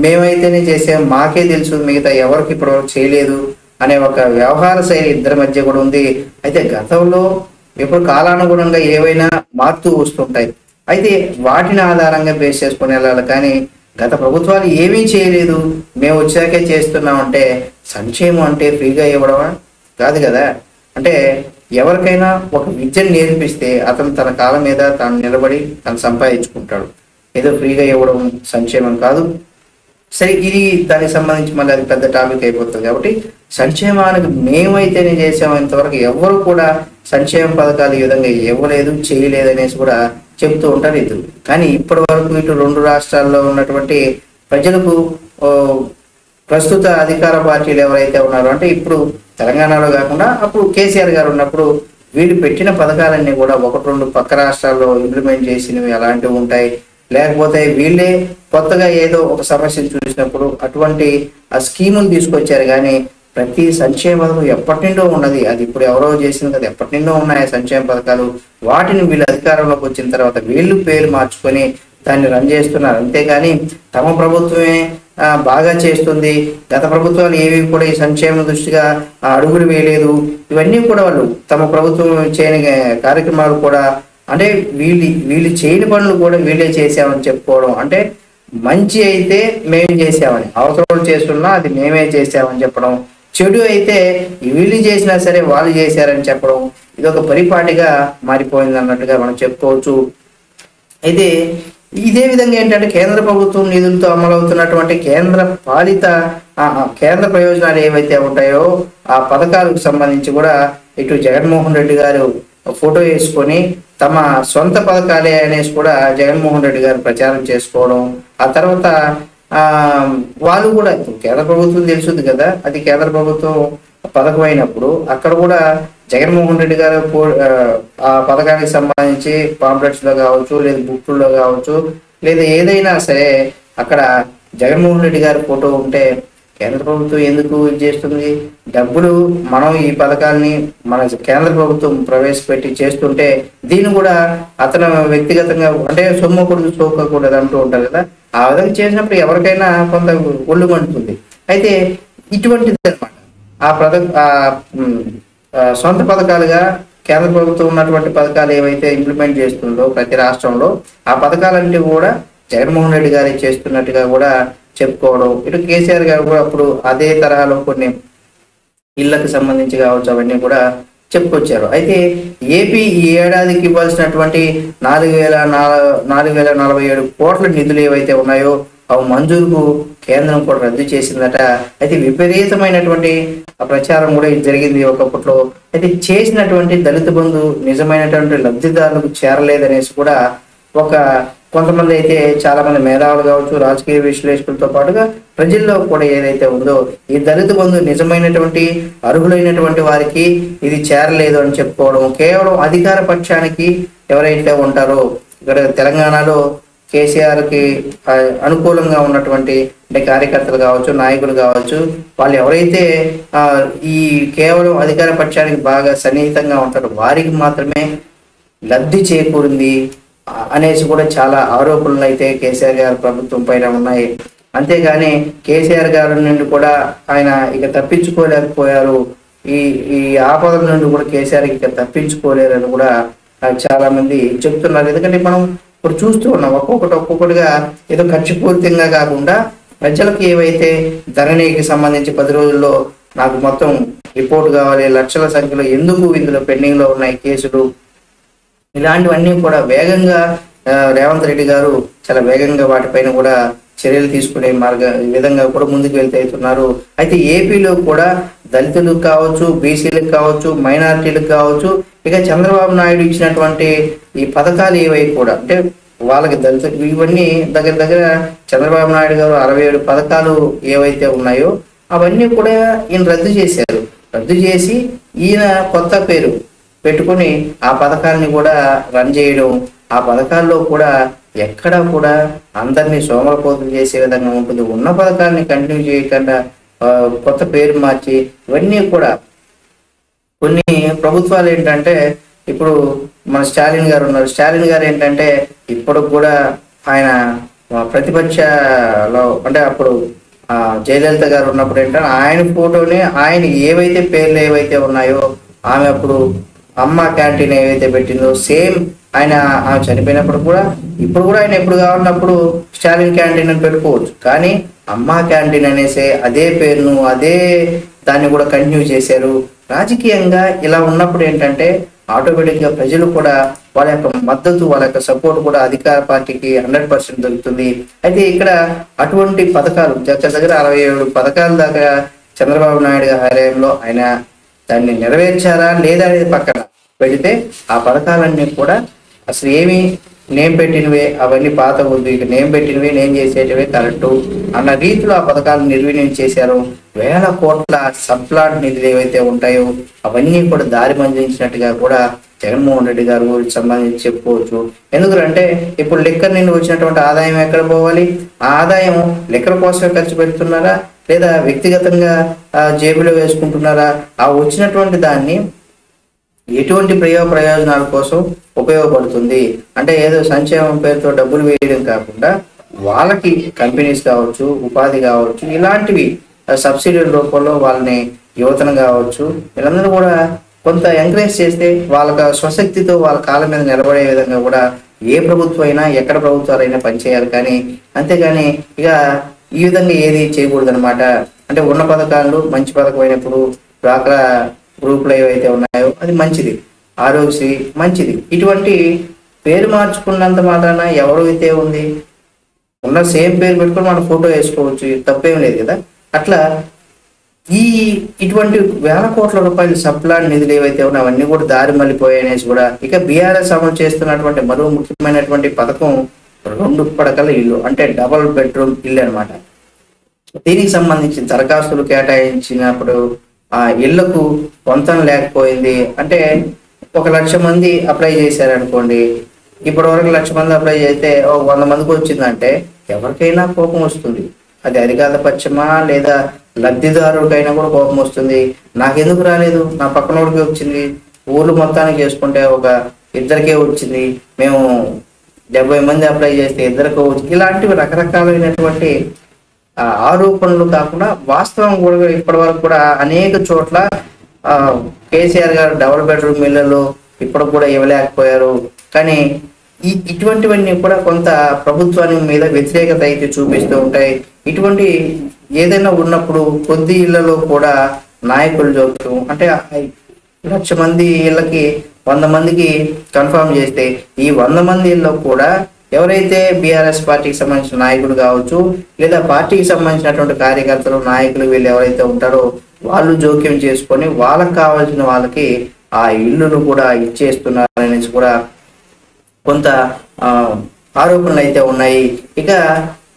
మేమైతేనే చేసాం, మాకే తెలుసు, మిగతా ఎవరికి ఇప్పటివరకు చేయలేదు అనే ఒక వ్యవహార శైలి ఇద్దరి మధ్య కూడా ఉంది. అయితే గతంలో ఇప్పుడు కాలానుగుణంగా ఏవైనా మారుతూ వస్తుంటాయి, అయితే వాటిని ఆధారంగా బేస్ చేసుకుని వెళ్ళాలి. కానీ గత ప్రభుత్వాలు ఏమీ చేయలేదు, మేము వచ్చాకే చేస్తున్నామంటే సంక్షేమం అంటే ఫ్రీగా ఇవ్వడమా? కాదు కదా. అంటే ఎవరికైనా ఒక విద్యను నేర్పిస్తే అతను తన కాలం మీద తాను నిలబడి తను సంపాదించుకుంటాడు. ఏదో ఫ్రీగా ఇవ్వడం సంక్షేమం కాదు. సరే, ఇది దానికి సంబంధించి మళ్ళీ అది పెద్ద టాపిక్ అయిపోతుంది. కాబట్టి సంక్షేమానికి మేమైతేనే చేసాము, ఇంతవరకు ఎవరు కూడా సంక్షేమ పథకాలు ఈ విధంగా ఇవ్వలేదు, చేయలేదు అనేసి కూడా చెప్తూ ఉంటారు ఇద్దరు. కానీ ఇప్పటి వరకు ఇటు రెండు రాష్ట్రాల్లో ఉన్నటువంటి ప్రజలకు ప్రస్తుత అధికార పార్టీలు ఎవరైతే ఉన్నారో, అంటే ఇప్పుడు తెలంగాణలో కాకుండా అప్పుడు కేసీఆర్ గారు ఉన్నప్పుడు వీళ్ళు పెట్టిన పథకాలన్నీ కూడా ఒకటి రెండు పక్క రాష్ట్రాల్లో ఇంప్లిమెంట్ చేసినవి అలాంటివి ఉంటాయి. లేకపోతే వీళ్ళే కొత్తగా ఏదో ఒక సమస్యను చూసినప్పుడు అటువంటి ఆ స్కీములు తీసుకొచ్చారు. కానీ ప్రతి సంక్షేమ పథకం ఎప్పటి నుండో ఉన్నది, అది ఇప్పుడు ఎవరో చేసింది కదా, ఎప్పటి నుండో ఉన్నాయి సంక్షేమ పథకాలు. వాటిని వీళ్ళు అధికారంలోకి వచ్చిన తర్వాత వీళ్ళు పేరు మార్చుకొని దాన్ని రన్ చేస్తున్నారు. అంతేగాని తమ ప్రభుత్వమే బాగా చేస్తుంది, గత ప్రభుత్వాలు ఏవి కూడా ఈ సంక్షేమ దృష్టిగా అడుగులు వేయలేదు, ఇవన్నీ కూడా వాళ్ళు తమ ప్రభుత్వం చేయని కార్యక్రమాలు కూడా, అంటే వీళ్ళు చేయని పనులు కూడా వీళ్ళే చేసామని చెప్పుకోవడం, అంటే మంచి అయితే మేమే చేసామని, అవసరం చేస్తున్నా అది మేమే చేసామని చెప్పడం, చెడు అయితే వీళ్ళు చేసినా సరే వాళ్ళు చేశారని చెప్పడం, ఇది ఒక పరిపాటిగా మారిపోయింది అన్నట్టుగా మనం చెప్పుకోవచ్చు. అయితే ఇదే విధంగా ఏంటంటే కేంద్ర ప్రభుత్వం నిధులతో అమలవుతున్నటువంటి కేంద్ర ప్రయోజనాలు ఏవైతే ఉంటాయో ఆ పథకాలకు సంబంధించి కూడా ఇటు జగన్మోహన్ రెడ్డి గారు ఫోటో వేసుకొని తమ సొంత పథకాలే అనేసి కూడా జగన్మోహన్ రెడ్డి గారు ప్రచారం చేసుకోవడం, ఆ తర్వాత వాళ్ళు కూడా కేంద్ర ప్రభుత్వం తెలుసుంది కదా, అది కేంద్ర ప్రభుత్వం పథకం అయినప్పుడు అక్కడ కూడా జగన్మోహన్ రెడ్డి గారు ఆ పథకానికి సంబంధించి పాంప్లెట్స్ లో కావచ్చు, లేదా బుక్లో కావచ్చు, లేదా ఏదైనా సరే అక్కడ జగన్మోహన్ రెడ్డి గారి ఫోటో ఉంటే కేంద్ర ప్రభుత్వం ఎందుకు ఇది చేస్తుంది? డబ్బులు మనం ఈ పథకాల్ని మన కేంద్ర ప్రభుత్వం ప్రవేశపెట్టి చేస్తుంటే దీన్ని కూడా అతను వ్యక్తిగతంగా, అంటే సొమ్మకూడదు సోకకూడదు అంటూ ఉంటారు కదా, ఆ విధంగా చేసినప్పుడు ఎవరికైనా కొంత ఒళ్ళు మండుతుంది. అయితే ఇటువంటిది అనమాట సొంత పథకాలుగా కేంద్ర ప్రభుత్వం ఉన్నటువంటి పథకాలు ఏవైతే ఇంప్లిమెంట్ చేస్తుందో ప్రతి రాష్ట్రంలో, ఆ పథకాలన్నీ కూడా జగన్మోహన్ రెడ్డి గారు చేస్తున్నట్టుగా కూడా చెప్పుకోవడం. ఇటు కేసీఆర్ గారు కూడా అప్పుడు అదే తరహాలో కొన్ని ఇళ్లకు సంబంధించి కావచ్చు అవన్నీ కూడా చెప్పుకొచ్చారు. అయితే ఏపీ ఈ ఏడాదికి ఇవ్వాల్సినటువంటి 4,047 కోట్ల నిధులు ఏవైతే ఉన్నాయో అవి మంజూరుకు కేంద్రం కూడా రద్దు చేసిందట. అయితే విపరీతమైనటువంటి ప్రచారం కూడా జరిగింది ఒకప్పట్లో. అయితే చేసినటువంటి దళిత బంధు నిజమైనటువంటి లబ్ధిదారులకు చేరలేదనేసి కూడా కొంతమంది అయితే చాలా మంది మేధావులు కావచ్చు, రాజకీయ విశ్లేషకులతో పాటుగా ప్రజల్లో కూడా ఏదైతే ఉందో ఈ దళిత బంధు నిజమైనటువంటి అర్హులైనటువంటి వారికి ఇది చేరలేదు అని చెప్పుకోవడం, కేవలం అధికార పక్షానికి ఎవరైతే ఉంటారో ఇక్కడ తెలంగాణలో కేసీఆర్కి అనుకూలంగా ఉన్నటువంటి అంటే కార్యకర్తలు కావచ్చు, నాయకులు కావచ్చు, వాళ్ళు ఎవరైతే ఈ కేవలం అధికార పక్షానికి బాగా సన్నిహితంగా ఉంటారో వారికి మాత్రమే లబ్ధి చేకూరింది అనేసి కూడా చాలా ఆరోపణలు అయితే కేసీఆర్ గారి ప్రభుత్వం పైన ఉన్నాయి. అంతేగాని కేసీఆర్ గారి నుండి కూడా ఆయన ఇక తప్పించుకోలేకపోయారు, ఈ ఆపదల నుండి కూడా కేసీఆర్ ఇక తప్పించుకోలేరని కూడా చాలా మంది చెప్తున్నారు. ఎందుకంటే మనం ఇప్పుడు చూస్తూ ఉన్నాం ఒక్కొక్కటిగా ఏదో ఖర్చుపూరితంగా కాకుండా ప్రజలకు ఏవైతే ధరణికి సంబంధించి 10 రోజుల్లో నాకు మొత్తం రిపోర్ట్ కావాలి, లక్షల సంఖ్యలో ఎందుకు ఇందులో పెండింగ్ లో ఉన్నాయి కేసులు, ఇలాంటివన్నీ కూడా వేగంగా రేవంత్ రెడ్డి గారు చాలా వేగంగా వాటిపైన కూడా చర్యలు తీసుకునే విధంగా కూడా ముందుకు వెళ్తున్నారు. అయితే ఏపీలో కూడా దళితులకు కావచ్చు, బీసీలకు కావచ్చు, మైనారిటీలకు కావచ్చు, ఇక చంద్రబాబు నాయుడు ఇచ్చినటువంటి ఈ పథకాలు ఏవై కూడా అంటే వాళ్ళకి దళిత ఇవన్నీ దగ్గర దగ్గర చంద్రబాబు నాయుడు గారు 67 పథకాలు ఏవైతే ఉన్నాయో అవన్నీ కూడా ఈయన రద్దు చేశారు. రద్దు చేసి ఈయన కొత్త పేరు పెట్టుకుని ఆ పథకాన్ని కూడా రన్ చేయడం, ఆ పథకాల్లో కూడా ఎక్కడా కూడా అందరినీ సోమరపోతులు చేసే విధంగా ఉంటుంది. ఉన్న పథకాన్ని కంటిన్యూ చేయకుండా కొత్త పేరు మార్చి ఇవన్నీ కూడా కొన్ని ప్రభుత్వాలు ఏంటంటే ఇప్పుడు మన స్టాలిన్ గారు ఉన్నారు. స్టాలిన్ గారు ఏంటంటే ఇప్పుడు కూడా ఆయన ప్రతిపక్షలో అంటే అప్పుడు జయలలిత గారు ఉన్నప్పుడు ఏంటంటే ఆయన ఫోటోని ఆయన ఏవైతే పేర్లు ఏవైతే ఉన్నాయో ఆమె అప్పుడు అమ్మ క్యాంటీన్ ఏవైతే పెట్టిందో సేమ్ ఆయన ఆమె చనిపోయినప్పుడు కూడా ఇప్పుడు కూడా ఆయన ఎప్పుడు కావాలన్నప్పుడు స్టాలిన్ క్యాంటీన్ అని పెట్టుకోవచ్చు. కానీ అమ్మ క్యాంటీన్ అనేసే అదే పేరును అదే దాన్ని కూడా కంటిన్యూ చేశారు. రాజకీయంగా ఇలా ఉన్నప్పుడు ఏంటంటే ఆటోమేటిక్గా ప్రజలు కూడా వాళ్ళ యొక్క మద్దతు వాళ్ళ యొక్క సపోర్ట్ కూడా అధికార పార్టీకి 100% దొరుకుతుంది. అయితే ఇక్కడ అటువంటి పథకాలు దగ్గర 67 పథకాల దాకా చంద్రబాబు నాయుడు గారి హయాంలో ఆయన దాన్ని నెరవేర్చారా లేదా అనేది పక్కన పెడితే ఆ పథకాలన్నీ కూడా అసలు ఏమి నేను పెట్టినవే అవన్నీ పాత వద్దు, ఇక నేను పెట్టినవే నేను చేసేటివే కరెక్టు అన్న రీతిలో ఆ పథకాలను నిర్వీర్యం చేశారు. వేల కోట్ల సబ్ప్లాట్ నిధులు ఏవైతే ఉంటాయో అవన్నీ కూడా దారి మళ్లించినట్టుగా కూడా జగన్మోహన్ రెడ్డి గారు సంబంధించి చెప్పుకోవచ్చు. ఎందుకంటే ఇప్పుడు లిక్కర్ నుండి వచ్చినటువంటి ఆదాయం ఎక్కడ పోవాలి? ఆ ఆదాయం లిక్కర్ కోసమే ఖర్చు పెడుతున్నారా లేదా వ్యక్తిగతంగా జేబులో వేసుకుంటున్నారా? ఆ వచ్చినటువంటి దాన్ని ఎటువంటి ప్రయోజనాల కోసం ఉపయోగపడుతుంది అంటే ఏదో సంక్షేమం పేరుతో డబ్బులు వేయడం కాకుండా వాళ్ళకి కంపెనీస్ కావచ్చు, ఉపాధి కావచ్చు, ఇలాంటివి సబ్సిడీల రూపంలో వాళ్ళని యువతను కావచ్చు వీళ్ళందరూ కూడా కొంత ఎంకరేజ్ చేస్తే వాళ్ళకి స్వశక్తితో వాళ్ళ కాళ్ళ మీద నిలబడే విధంగా కూడా ఏ ప్రభుత్వం అయినా ఎక్కడ ప్రభుత్వాలైనా పనిచేయాలి. కానీ అంతేగాని ఇక ఈ విధంగా ఏది చేయకూడదు అనమాట. అంటే ఉన్న పథకాలు మంచి పథకం అయినప్పుడు డ్వాక్రా గ్రూపులు ఏవైతే ఉన్నాయో అది మంచిది, ఆరోగ్యశ్రీ మంచిది. ఇటువంటి పేరు మార్చుకున్నంత మాత్రాన ఎవరు అయితే ఉంది ఉన్న సేమ్ పేరు పెట్టుకొని మన ఫోటో వేసుకోవచ్చు, తప్పేం లేదు కదా. అట్లా ఇటువంటి వేల కోట్ల రూపాయలు సప్లాన్ నిధులు ఏవైతే ఉన్నాయో అవన్నీ కూడా దారి మళ్ళీపోయాయనేసి కూడా ఇక బీఆర్ఎస్ అమలు చేస్తున్నటువంటి మరో ముఖ్యమైనటువంటి పథకం 2 పడకల ఇల్లు అంటే డబుల్ బెడ్రూమ్ ఇల్లు అనమాట. దీనికి సంబంధించి దరఖాస్తులు కేటాయించినప్పుడు ఆ ఇళ్లకు పొంతం లేకపోయింది అంటే 1,00,000 మంది అప్లై చేశారనుకోండి, ఇప్పటి వరకు 1,00,000 మంది అప్లై చేస్తే 100 మందికి వచ్చిందంటే ఎవరికైనా కోపం వస్తుంది. అది అధికార పక్షమా లేదా లబ్ధిదారుడికైనా కూడా కోపం వస్తుంది. నాకెందుకు రాలేదు, నా పక్కనోడికి వచ్చింది, ఊర్లు మొత్తానికి చేసుకుంటే ఒక ఇద్దరికే వచ్చింది, మేము 70 మంది అప్లై చేస్తే ఇద్దరికో వచ్చింది. ఇలాంటివి రకరకాలైనటువంటి ఆరోపణలు కాకుండా వాస్తవం కూడా ఇప్పటి వరకు కూడా అనేక చోట్ల కేసీఆర్ గారు డబుల్ బెడ్రూమ్ ఇళ్లలో ఇప్పుడు కూడా ఇవ్వలేకపోయారు. కానీ ఇటువంటివన్నీ కూడా కొంత ప్రభుత్వాన్ని మీద వ్యతిరేకత అయితే చూపిస్తూ ఉంటాయి. ఇటువంటి ఏదైనా ఉన్నప్పుడు కొద్ది ఇళ్లలో కూడా నాయకులు జోక్యం అంటే 1,00,000 మంది ఇళ్ళకి 100 మందికి కన్ఫర్మ్ చేస్తే ఈ 100 మంది ఇళ్ళలో కూడా ఎవరైతే బీఆర్ఎస్ పార్టీకి సంబంధించిన నాయకులు కావచ్చు లేదా పార్టీకి సంబంధించినటువంటి కార్యకర్తలు నాయకులు వీళ్ళు ఎవరైతే ఉంటారో వాళ్ళు జోక్యం చేసుకొని వాళ్ళకి కావాల్సిన వాళ్ళకి ఆ ఇల్లును కూడా ఇచ్చేస్తున్నారు అనేసి కూడా కొంత ఆరోపణలు అయితే ఉన్నాయి. ఇక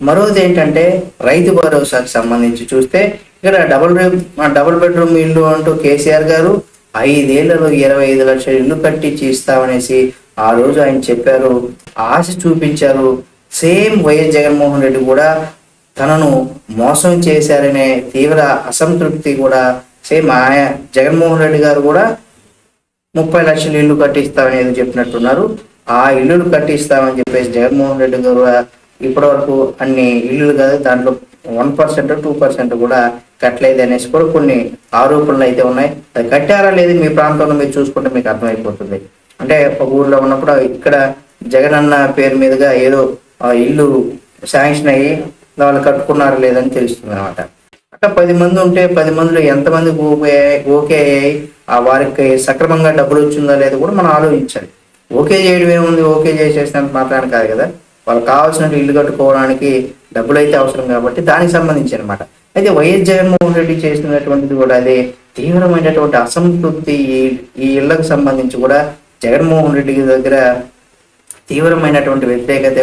మరోది ఏంటంటే రైతు భరోసాకు సంబంధించి చూస్తే ఇక్కడ డబుల్ బెడ్రూమ్ ఇల్లు అంటూ కేసీఆర్ గారు 5 ఏళ్లలో 25 లక్షల ఇల్లు కట్టించి ఇస్తామనేసి ఆ రోజు ఆయన చెప్పారు, ఆశ చూపించారు. సేమ్ వైఎస్ జగన్మోహన్ రెడ్డి కూడా తనను మోసం చేశారనే తీవ్ర అసంతృప్తి కూడా సేమ్ జగన్మోహన్ రెడ్డి గారు కూడా 30 లక్షల ఇల్లు కట్టిస్తామని చెప్పినట్టున్నారు. ఆ ఇల్లులు కట్టిస్తామని చెప్పేసి జగన్మోహన్ రెడ్డి గారు ఇప్పటి వరకు అన్ని ఇల్లులు కాదు దాంట్లో 1% 2% కూడా కట్టలేదు అనేసి కూడా కొన్ని ఆరోపణలు అయితే ఉన్నాయి. అది కట్టారా లేదు మీ ప్రాంతంలో మీరు చూసుకుంటే మీకు అర్థమైపోతుంది. అంటే ఒక ఊర్లో ఉన్నప్పుడు ఇక్కడ జగన్ అన్న పేరు మీదుగా ఏదో ఇల్లు శాంక్షన్ అయ్యి వాళ్ళు కట్టుకున్నారా లేదని తెలుస్తుంది అనమాట. అట్లా 10 మంది ఉంటే 10 మందిలో ఎంతమందికి ఓకే అయ్యాయి, వారికి సక్రమంగా డబ్బులు వచ్చిందా లేదా కూడా మనం ఆలోచించాలి. ఓకే చేయడం ఏముంది, ఓకే చేసేసినంత మాత్రాన్ని కాదు కదా, వాళ్ళకి కావాల్సినట్టు ఇల్లు కట్టుకోవడానికి డబ్బులు అయితే అవసరం కాబట్టి దానికి సంబంధించి అనమాట. అయితే వైఎస్ జగన్మోహన్ రెడ్డి చేసినటువంటిది కూడా అదే, తీవ్రమైనటువంటి అసంతృప్తి ఈ ఇళ్లకు సంబంధించి కూడా జగన్మోహన్ రెడ్డి దగ్గర తీవ్రమైనటువంటి వ్యతిరేకత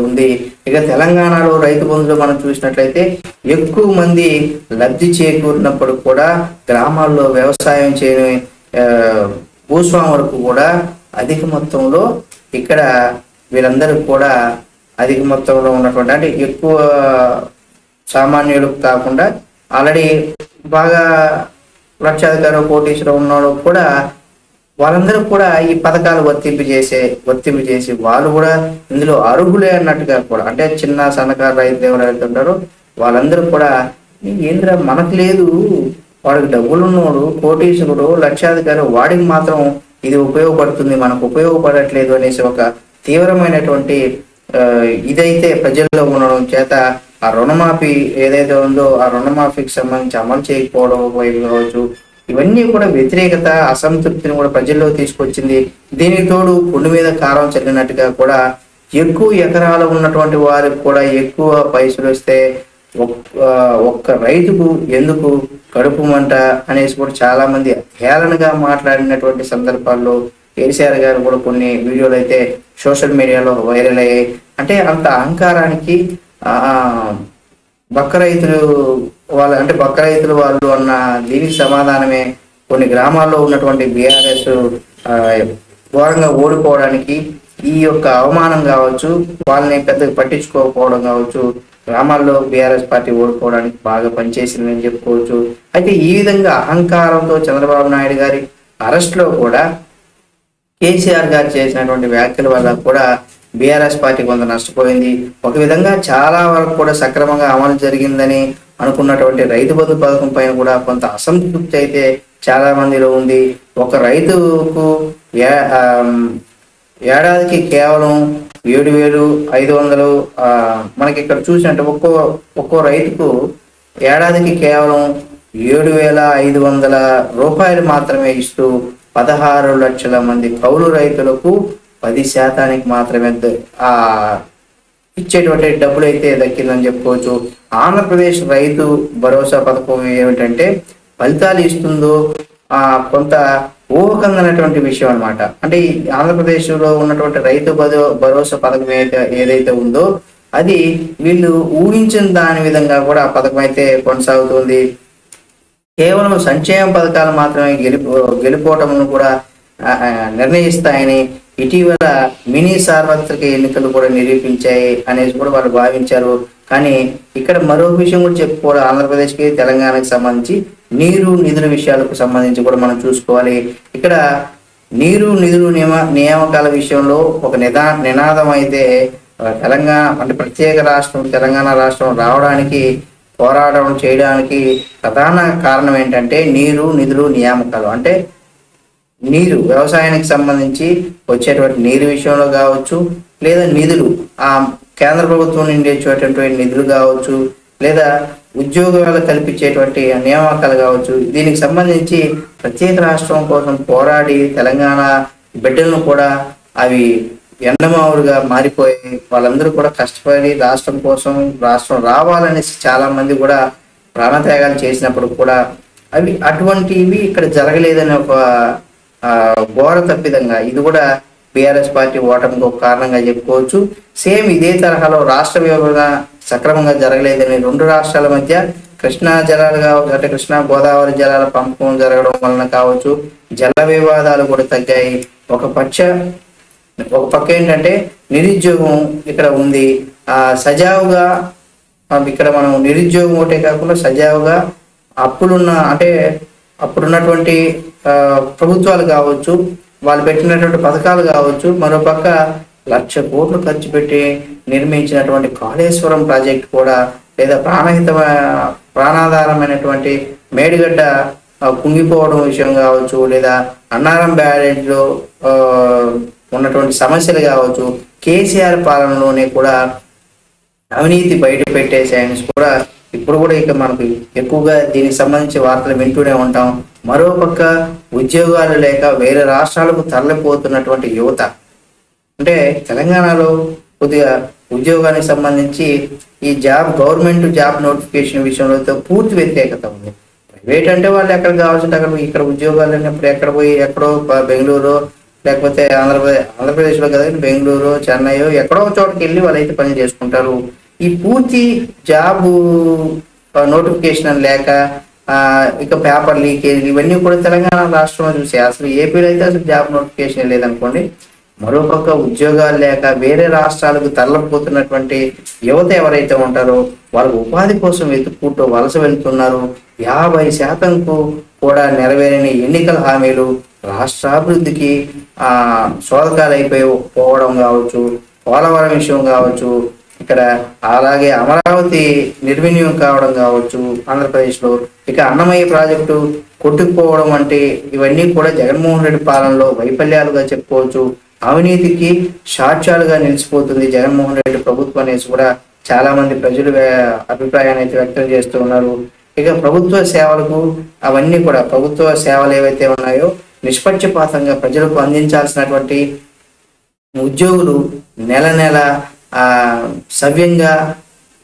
ఉంది. ఇక తెలంగాణలో రైతు బంధువులు మనం చూసినట్లయితే ఎక్కువ మంది లబ్ధి చేకూరినప్పుడు కూడా గ్రామాల్లో వ్యవసాయం చేయని భూస్వాములకు కూడా అధిక మొత్తంలో ఇక్కడ వీరందరూ కూడా అధిక మొత్తంలో ఉన్నటువంటి, అంటే ఎక్కువ సామాన్యులకు కాకుండా ఆల్రెడీ బాగా లక్షాధికారి కోటీశ్వరం ఉన్నాడు కూడా వాళ్ళందరూ కూడా ఈ పథకాలు వర్తింపు చేసి వాళ్ళు కూడా ఇందులో అర్హులే అన్నట్టుగా కూడా, అంటే చిన్న సన్నకారు రైతులు ఎవరైతే ఉంటారో వాళ్ళందరూ కూడా ఏంద్ర మనకు లేదు, వాడికి డబ్బులు ఉన్నోడు కోటీశ్వరుడు లక్షాధికారి వాడికి మాత్రం ఇది ఉపయోగపడుతుంది, మనకు ఉపయోగపడట్లేదు అనేసి ఒక తీవ్రమైనటువంటి ఇదైతే ప్రజల్లో ఉండడం చేత ఆ రుణమాఫీ ఏదైతే ఉందో ఆ రుణమాఫీకి సంబంధించి అమలు చేయకపోవడం వైపు కావచ్చు, ఇవన్నీ కూడా వ్యతిరేకత అసంతృప్తిని కూడా ప్రజల్లో తీసుకొచ్చింది. దీనికి తోడు పుండు మీద కారం చల్లినట్టుగా కూడా ఎక్కువ ఎకరాలు ఉన్నటువంటి వారికి కూడా ఎక్కువ పైసలు వస్తే ఒక్క రైతుకు ఎందుకు కడుపు మంట అనేసి కూడా చాలా మంది హేళనగా మాట్లాడినటువంటి సందర్భాల్లో కేసీఆర్ గారు కూడా కొన్ని వీడియోలు అయితే సోషల్ మీడియాలో వైరల్ అయ్యాయి. అంటే అంత అహంకారానికి బక్క రైతులు వాళ్ళు అన్న దీనికి సమాధానమే కొన్ని గ్రామాల్లో ఉన్నటువంటి బీఆర్ఎస్ ఘోరంగా ఓడిపోవడానికి ఈ యొక్క అవమానం కావచ్చు, వాళ్ళని పెద్దగా పట్టించుకోకపోవడం కావచ్చు, గ్రామాల్లో బీఆర్ఎస్ పార్టీ ఓడిపోవడానికి బాగా పనిచేసిందని చెప్పుకోవచ్చు. అయితే ఈ విధంగా అహంకారంతో చంద్రబాబు నాయుడు గారి అరెస్ట్లో కూడా కేసీఆర్ గారు చేసినటువంటి వ్యాఖ్యల వల్ల కూడా బీఆర్ఎస్ పార్టీ కొంత నష్టపోయింది. ఒక విధంగా చాలా వరకు కూడా సక్రమంగా అమలు జరిగిందని అనుకున్నటువంటి రైతు బంధు పథకం పైన కూడా కొంత అసంతృప్తి అయితే చాలా మందిలో ఉంది. ఒక రైతుకు ఏడాదికి కేవలం 7,500 మనకి ఇక్కడ చూసినట్టు ఒక్కో రైతుకు ఏడాదికి కేవలం 7,500 రూపాయలు మాత్రమే ఇస్తూ 16 లక్షల మంది కౌలు రైతులకు 10% మాత్రమే ఇచ్చేటువంటి డబ్బులు అయితే దక్కిందని చెప్పుకోవచ్చు. ఆంధ్రప్రదేశ్ రైతు భరోసా పథకం ఏమిటంటే ఫలితాలు ఇస్తుందో కొంత ఊహకందనటువంటి విషయం అనమాట. అంటే ఆంధ్రప్రదేశ్లో ఉన్నటువంటి రైతు భరోసా పథకం ఏదైతే ఉందో అది వీళ్ళు ఊహించిన దాని విధంగా కూడా ఆ పథకం అయితే కొనసాగుతుంది. కేవలం సంక్షేమ పథకాలు మాత్రమే గెలుపోవటమును కూడా నిర్ణయిస్తాయని ఇటీవల మినీ సార్వత్రిక ఎన్నికలు కూడా నిరూపించాయి అనేసి కూడా వాళ్ళు భావించారు. కానీ ఇక్కడ మరో విషయం కూడా చెప్పుకోవాలి, ఆంధ్రప్రదేశ్కి తెలంగాణకి సంబంధించి నీరు నిధుల విషయాలకు సంబంధించి కూడా మనం చూసుకోవాలి. ఇక్కడ నీరు నిధులు నియామకాల విషయంలో ఒక నినాదం అయితే తెలంగాణ అంటే ప్రత్యేక రాష్ట్రం తెలంగాణ రాష్ట్రం రావడానికి పోరాటం చేయడానికి ప్రధాన కారణం ఏంటంటే నీరు నిధులు నియామకాలు. అంటే నీరు వ్యవసాయానికి సంబంధించి వచ్చేటువంటి నీరు విషయంలో కావచ్చు, లేదా నిధులు కేంద్ర ప్రభుత్వం నుండి వచ్చేటువంటి నిధులు కావచ్చు, లేదా ఉద్యోగాలు కల్పించేటువంటి నియామకాలు కావచ్చు. దీనికి సంబంధించి ప్రత్యేక రాష్ట్రం కోసం పోరాడి తెలంగాణ బిడ్డలను కూడా అవి ఎండమావులుగా మారిపోయి వాళ్ళందరూ కూడా కష్టపడి రాష్ట్రం కోసం రాష్ట్రం రావాలనేసి చాలా మంది కూడా ప్రాణత్యాగాలు చేసినప్పుడు కూడా అవి అటువంటివి ఇక్కడ జరగలేదని ఒక ఘోర తప్పిదంగా ఇది కూడా బీఆర్ఎస్ పార్టీ ఓటమికి ఒక కారణంగా చెప్పుకోవచ్చు. సేమ్ ఇదే తరహాలో రాష్ట్ర విభజన సక్రమంగా జరగలేదని రెండు రాష్ట్రాల మధ్య కృష్ణా జలాలు కావచ్చు, అంటే కృష్ణా గోదావరి జలాల పంపకం జరగడం వలన కావచ్చు జల వివాదాలు కూడా తగ్గాయి. ఒక పక్క ఏంటంటే నిరుద్యోగం ఇక్కడ ఉంది, సజావుగా ఇక్కడ మనం నిరుద్యోగం ఒకటే కాకుండా సజావుగా అప్పులున్న అంటే అప్పుడున్నటువంటి ప్రభుత్వాలు కావచ్చు, వాళ్ళు పెట్టినటువంటి పథకాలు కావచ్చు, మరోపక్క 1,00,000 కోట్లు ఖర్చు పెట్టి నిర్మించినటువంటి కాళేశ్వరం ప్రాజెక్ట్ కూడా, లేదా ప్రాణాధారమైనటువంటి మేడిగడ్డ కుంగిపోవడం విషయం కావచ్చు, లేదా అన్నారం బ్యారేజ్లో ఉన్నటువంటి సమస్యలు కావచ్చు, కేసీఆర్ పాలనలోనే కూడా అవినీతి బయట పెట్టేసాయని కూడా ఇప్పుడు కూడా ఇక మనకు ఎక్కువగా దీనికి సంబంధించి వార్తలు వింటూనే ఉంటాం. మరోపక్క ఉద్యోగాలు లేక వేరే రాష్ట్రాలకు తరలిపోతున్నటువంటి యువత, అంటే తెలంగాణలో కొద్దిగా ఉద్యోగానికి సంబంధించి ఈ గవర్నమెంట్ జాబ్ నోటిఫికేషన్ విషయంలో అయితే పూర్తి వ్యతిరేకత ఉంది. ప్రైవేట్ అంటే వాళ్ళు ఎక్కడ కావాల్సింటే అక్కడ, ఇక్కడ ఉద్యోగాలు లేనప్పుడు ఎక్కడ పోయి ఎక్కడో బెంగళూరు లేకపోతే ఆంధ్రప్రదేశ్లో కదా, బెంగళూరు చెన్నై ఎక్కడో చోటకి వెళ్ళి వాళ్ళైతే పని చేసుకుంటారు. ఈ పూర్తి జాబ్ నోటిఫికేషన్ లేక ఇక పేపర్ లీకేజ్ ఇవన్నీ కూడా తెలంగాణ రాష్ట్రంలో చూసి, అసలు ఏపీలో అయితే అసలు జాబ్ నోటిఫికేషన్ లేదనుకోండి. మరోపక్క ఉద్యోగాలు లేక వేరే రాష్ట్రాలకు తరలిపోతున్నటువంటి యువత ఎవరైతే ఉంటారో వాళ్ళకు ఉపాధి కోసం వెతుక్కుంటూ వలస వెళ్తున్నారు. 50% కూడా నెరవేరని ఎన్నికల హామీలు రాష్ట్రాభివృద్ధికి శోధకాలు పోవడం కావచ్చు, పోలవరం విషయం కావచ్చు, ఇక్కడ అలాగే అమరావతి నిర్వినియోగం కావడం కావచ్చు ఆంధ్రప్రదేశ్లో, ఇక అన్నమయ్య ప్రాజెక్టు కొట్టుకుపోవడం అంటే ఇవన్నీ కూడా జగన్మోహన్ రెడ్డి పాలనలో వైఫల్యాలుగా చెప్పుకోవచ్చు. అవినీతికి సాక్ష్యాలుగా నిలిచిపోతుంది జగన్మోహన్ రెడ్డి ప్రభుత్వం అనేసి కూడా చాలా మంది ప్రజలు అభిప్రాయాన్ని అయితే వ్యక్తం చేస్తూ ఉన్నారు. ఇక ప్రభుత్వ సేవలకు అవన్నీ కూడా ప్రభుత్వ సేవలు ఏవైతే ఉన్నాయో నిష్పక్షపాతంగా ప్రజలకు అందించాల్సినటువంటి ఉద్యోగులు నెల సవ్యంగా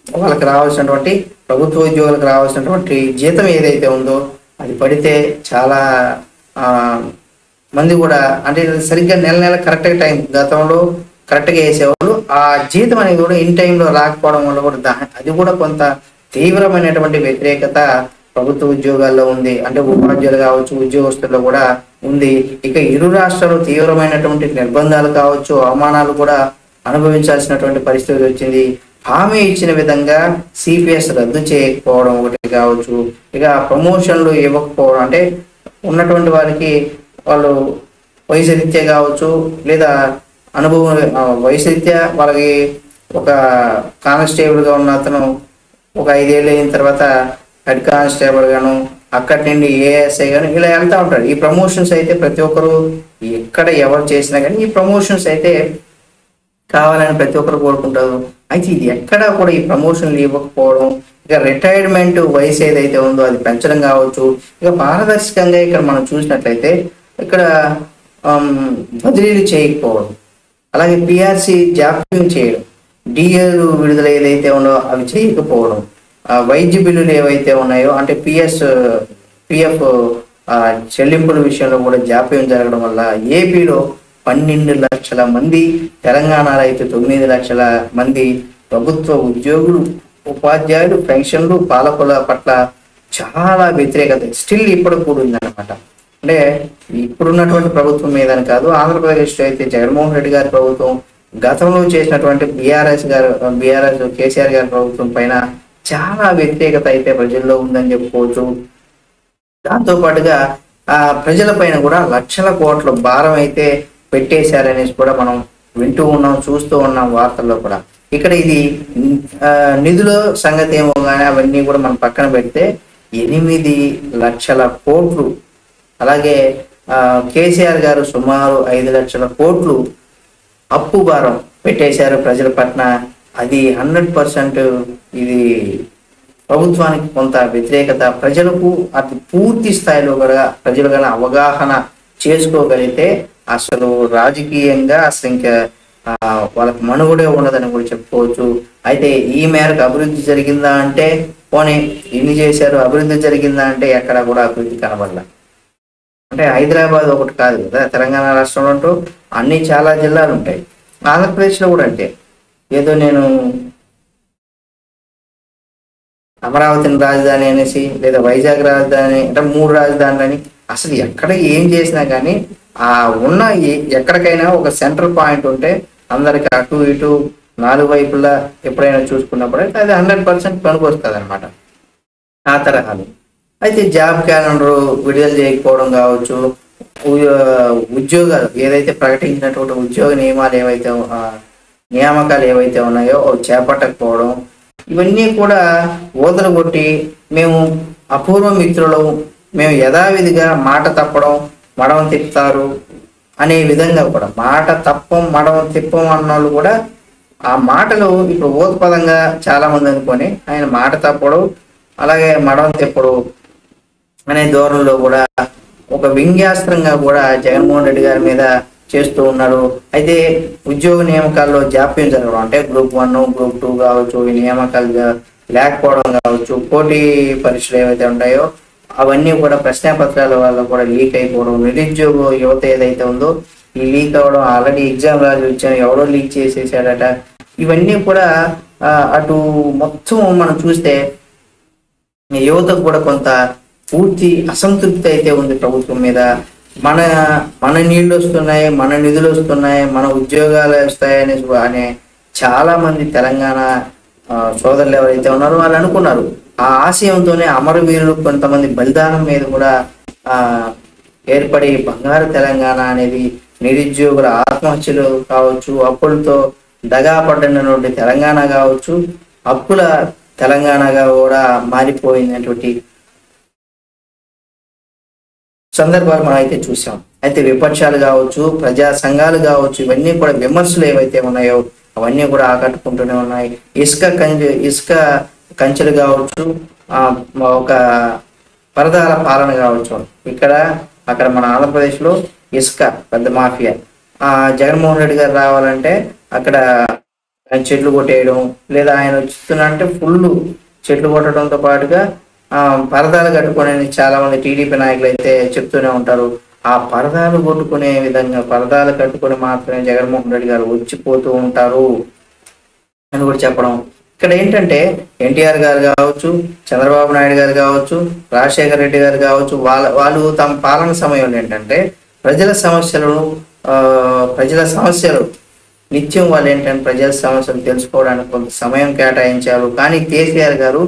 వాళ్ళకి రావాల్సినటువంటి ప్రభుత్వ ఉద్యోగులకు రావాల్సినటువంటి జీతం ఏదైతే ఉందో అది పడితే చాలా మంది కూడా, అంటే సరిగ్గా నెల కరెక్ట్గా టైం గతంలో కరెక్ట్గా వేసేవాళ్ళు, ఆ జీతం అనేది కూడా ఇన్ టైంలో రాకపోవడం వల్ల కూడా అది కూడా కొంత తీవ్రమైనటువంటి వ్యతిరేకత ప్రభుత్వ ఉద్యోగాల్లో ఉంది. అంటే ఉపాధ్యాయులు కావచ్చు, ఉద్యోగస్తుల్లో కూడా ఉంది. ఇక ఇరు రాష్ట్రాలు తీవ్రమైనటువంటి నిర్బంధాలు కావచ్చు, అవమానాలు కూడా అనుభవించాల్సినటువంటి పరిస్థితి వచ్చింది. హామీ ఇచ్చిన విధంగా సిపిఎస్ రద్దు చేయకపోవడం ఒకటి కావచ్చు, ఇక ప్రమోషన్లు ఇవ్వకపోవడం, అంటే ఉన్నటువంటి వారికి వాళ్ళు వయసు రీత్యా కావచ్చు లేదా అనుభవం వయసు రీత్యా వాళ్ళకి ఒక కానిస్టేబుల్గా ఉన్న అతను ఒక 5 ఏళ్ళు అయిన తర్వాత హెడ్ కానిస్టేబుల్ గాను, అక్కడి నుండి ఏఎస్ఐ గాను ఇలా వెళ్తూ ఉంటారు. ఈ ప్రమోషన్స్ అయితే ప్రతి ఒక్కరు ఎక్కడ ఎవరు చేసినా కానీ ఈ ప్రమోషన్స్ అయితే కావాలని ప్రతి ఒక్కరు కోరుకుంటారు. అయితే ఇది ఎక్కడా కూడా ఈ ప్రమోషన్లు ఇవ్వకపోవడం, ఇక రిటైర్మెంట్ వయసు ఏదైతే ఉందో అది పెంచడం కావచ్చు, ఇక పారదర్శకంగా ఇక్కడ మనం చూసినట్లయితే ఇక్కడ బదిలీలు చేయకపోవడం, అలాగే పిఆర్సి జాప్యం చేయడం, డిఎల్ విడుదల ఏదైతే ఉన్నో అవి చేయకపోవడం, వైద్య బిల్లులు ఏవైతే ఉన్నాయో అంటే పిఎఫ్ చెల్లింపుల విషయంలో కూడా జాప్యం జరగడం వల్ల ఏపీలో 12 లక్షల మంది, తెలంగాణలో అయితే 9 లక్షల మంది ప్రభుత్వ ఉద్యోగులు, ఉపాధ్యాయులు, పెన్షన్లు, పాలకుల పట్ల చాలా వ్యతిరేకత స్టిల్ ఇప్పుడు కూడా ఉందన్నమాట. అంటే ఇప్పుడున్నటువంటి ప్రభుత్వం మీదని కాదు, ఆంధ్రప్రదేశ్లో అయితే జగన్మోహన్ రెడ్డి గారి ప్రభుత్వం గతంలో చేసినటువంటి బీఆర్ఎస్ కేసీఆర్ గారి ప్రభుత్వం పైన చాలా వ్యతిరేకత అయితే ప్రజల్లో ఉందని చెప్పుకోవచ్చు. దాంతో పాటుగా ప్రజల పైన కూడా లక్షల కోట్ల భారం అయితే పెట్టేశారనేసి కూడా మనం వింటూ ఉన్నాం, చూస్తూ ఉన్నాం వార్తల్లో కూడా. ఇక్కడ ఇది నిధుల సంగతి ఏమో కానీ అవన్నీ కూడా మనం పక్కన పెడితే 8 లక్షల కోట్లు, అలాగే కేసీఆర్ గారు సుమారు 5 లక్షల కోట్లు అప్పు భారం పెట్టేశారు ప్రజల పట్ల. అది 100% ఇది ప్రభుత్వానికి కొంత వ్యతిరేకత. ప్రజలకు అది పూర్తి స్థాయిలో కూడా ప్రజలు గల అవగాహన చేసుకోగలిగితే అసలు రాజకీయంగా అసలు ఇంకా వాళ్ళకి మనుగడే ఉండదని కూడా చెప్పుకోవచ్చు. అయితే ఈ మేరకు అభివృద్ధి జరిగిందా అంటే పోనీ ఇన్ని చేశారు, అభివృద్ధి జరిగిందా అంటే ఎక్కడ కూడా అభివృద్ధి కనబడలే. అంటే హైదరాబాద్ ఒకటి కాదు కదా, తెలంగాణ రాష్ట్రంలో అంటూ అన్ని చాలా జిల్లాలు ఉంటాయి. ఆంధ్రప్రదేశ్లో కూడా అంటే ఏదో నేను అమరావతిని రాజధాని అనేసి లేదా వైజాగ్ రాజధాని అంటే 3 రాజధానులని అసలు ఎక్కడ ఏం చేసినా కానీ ఆ ఉన్న ఎక్కడికైనా ఒక సెంట్రల్ పాయింట్ ఉంటే అందరికి అటు ఇటు 4 వైపులా ఎప్పుడైనా చూసుకున్నప్పుడు అయితే అది 100% పనికొస్తుంది అనమాట ఆ తరహాలు. అయితే జాబ్ క్యాలెండర్ విడుదల చేయకపోవడం కావచ్చు, ఉద్యోగాలు ఏదైతే ప్రకటించినటువంటి ఉద్యోగ నియామకాలు ఏవైతే ఉన్నాయో చేపట్టకపోవడం, ఇవన్నీ కూడా ఊదలు కొట్టి మేము అపూర్వ మిత్రులు, మేము యథావిధిగా మాట తప్పడం మడమ తిప్పుతారు అనే విధంగా కూడా మాట తప్పం మడమ తిప్పం అన్నోళ్ళు కూడా ఆ మాటలు ఇప్పుడు ఊతపదంగా చాలా మంది అనుకొని ఆయన మాట తప్పడం అలాగే మడం తిప్పడు అనే ధోరణిలో కూడా ఒక వ్యంగ్యాస్త్రంగా కూడా జగన్మోహన్ రెడ్డి గారి మీద చేస్తూ ఉన్నారు. అయితే ఉద్యోగ నియామకాల్లో జాప్యం జరగడం, అంటే గ్రూప్ 1 గ్రూప్ 2 కావచ్చు, ఈ నియామకాలు లేకపోవడం కావచ్చు, పోటీ పరీక్షలు ఏవైతే ఉంటాయో అవన్నీ కూడా ప్రశ్నాపత్రాల వల్ల కూడా లీక్ అయిపోవడం, నిరుద్యోగ యువత ఏదైతే ఉందో ఈ లీక్ అవ్వడం, ఆల్రెడీ ఎగ్జామ్ రాసి వచ్చాను ఎవడో లీక్ చేసేసాడట, ఇవన్నీ కూడా అటు మొత్తం మనం చూస్తే యువతకు కూడా కొంత పూర్తి అసంతృప్తి అయితే ఉంది ప్రభుత్వం మీద. మన నీళ్ళు వస్తున్నాయి, మన నిధులు వస్తున్నాయి, మన ఉద్యోగాలు వస్తాయని అనే చాలా మంది తెలంగాణ సోదరులు ఎవరైతే ఉన్నారో వాళ్ళు అనుకున్నారు. ఆ ఆశయంతోనే అమరవీరులు కొంతమంది బలిదానం మీద కూడా ఏర్పడి బంగారు తెలంగాణ అనేది నిరుద్యోగుల ఆత్మహత్యలు కావచ్చు, అప్పులతో దగా పడినటువంటి తెలంగాణ కావచ్చు, అప్పుల తెలంగాణగా కూడా మారిపోయినటువంటి సందర్భాలు మనం అయితే చూసాం. అయితే విపక్షాలు కావచ్చు, ప్రజా సంఘాలు కావచ్చు, ఇవన్నీ కూడా విమర్శలు ఏవైతే ఉన్నాయో అవన్నీ కూడా ఆకట్టుకుంటూనే ఉన్నాయి. ఇసుక కంచెలు కావచ్చు, ఒక పరదాల పాలన కావచ్చు, అక్కడ మన ఆంధ్రప్రదేశ్లో ఇసుక పెద్ద మాఫియా. జగన్మోహన్ రెడ్డి గారు రావాలంటే అక్కడ చెట్లు కొట్టేయడం, లేదా ఆయన వచ్చిస్తున్నా అంటే ఫుల్ చెట్లు కొట్టడంతో పాటుగా పరదాలు కట్టుకునే చాలా మంది టీడీపీ నాయకులు అయితే చెప్తూనే ఉంటారు. ఆ పరదాలు కొట్టుకునే విధంగా పరదాలు కట్టుకుని మాత్రమే జగన్మోహన్ రెడ్డి గారు వచ్చిపోతూ ఉంటారు అని కూడా చెప్పడం. ఇక్కడ ఏంటంటే ఎన్టీఆర్ గారు కావచ్చు, చంద్రబాబు నాయుడు గారు కావచ్చు, రాజశేఖర రెడ్డి గారు కావచ్చు, వాళ్ళు తమ పాలన సమయంలో ఏంటంటే ప్రజల సమస్యలు నిత్యం వాళ్ళు ఏంటంటే ప్రజల సమస్యలు తెలుసుకోవడానికి కొంత సమయం కేటాయించారు. కానీ కేసీఆర్ గారు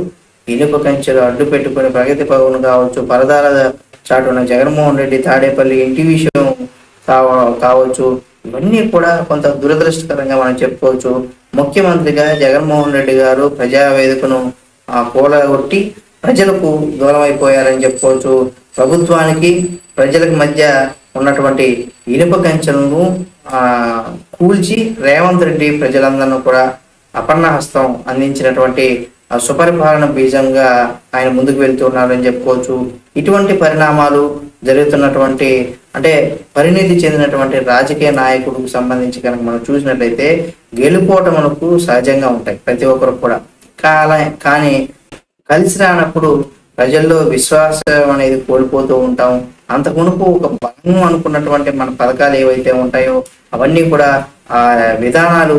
ఇనుప కంచెలు అడ్డు పెట్టుకుని ప్రగతి భవన్ కావచ్చు, పరదాల చాటున జగన్మోహన్ రెడ్డి తాడేపల్లి ఇంటి విషయం కావచ్చు, ఇవన్నీ కూడా కొంత దురదృష్టకరంగా మనం చెప్పుకోవచ్చు. ముఖ్యమంత్రిగా జగన్మోహన్ రెడ్డి గారు ప్రజావేదికను కూలగొట్టి ప్రజలకు దూరం అయిపోయారని చెప్పుకోవచ్చు. ప్రభుత్వానికి ప్రజలకు మధ్య ఉన్నటువంటి ఇనుప కంచెలను కూల్చి రేవంత్ రెడ్డి ప్రజలందరినీ కూడా అపర్ణహస్తం అందించినటువంటి సుపరిపాలన బీజంగా ఆయన ముందుకు వెళ్తున్నారని చెప్పుకోవచ్చు. ఇటువంటి పరిణామాలు జరుగుతున్నటువంటి అంటే పరిణితి చెందినటువంటి రాజకీయ నాయకుడికి సంబంధించి కనుక మనం చూసినట్లయితే గెలుపోటములకు సహజంగా ఉంటాయి ప్రతి ఒక్కరు కూడా. కానీ కలిసి రానప్పుడు ప్రజల్లో విశ్వాసం అనేది కోల్పోతూ ఉంటాం. అంతకుమునుపు ఒక బలం అనుకున్నటువంటి మన పథకాలు ఏవైతే ఉంటాయో అవన్నీ కూడా ఆ విధానాలు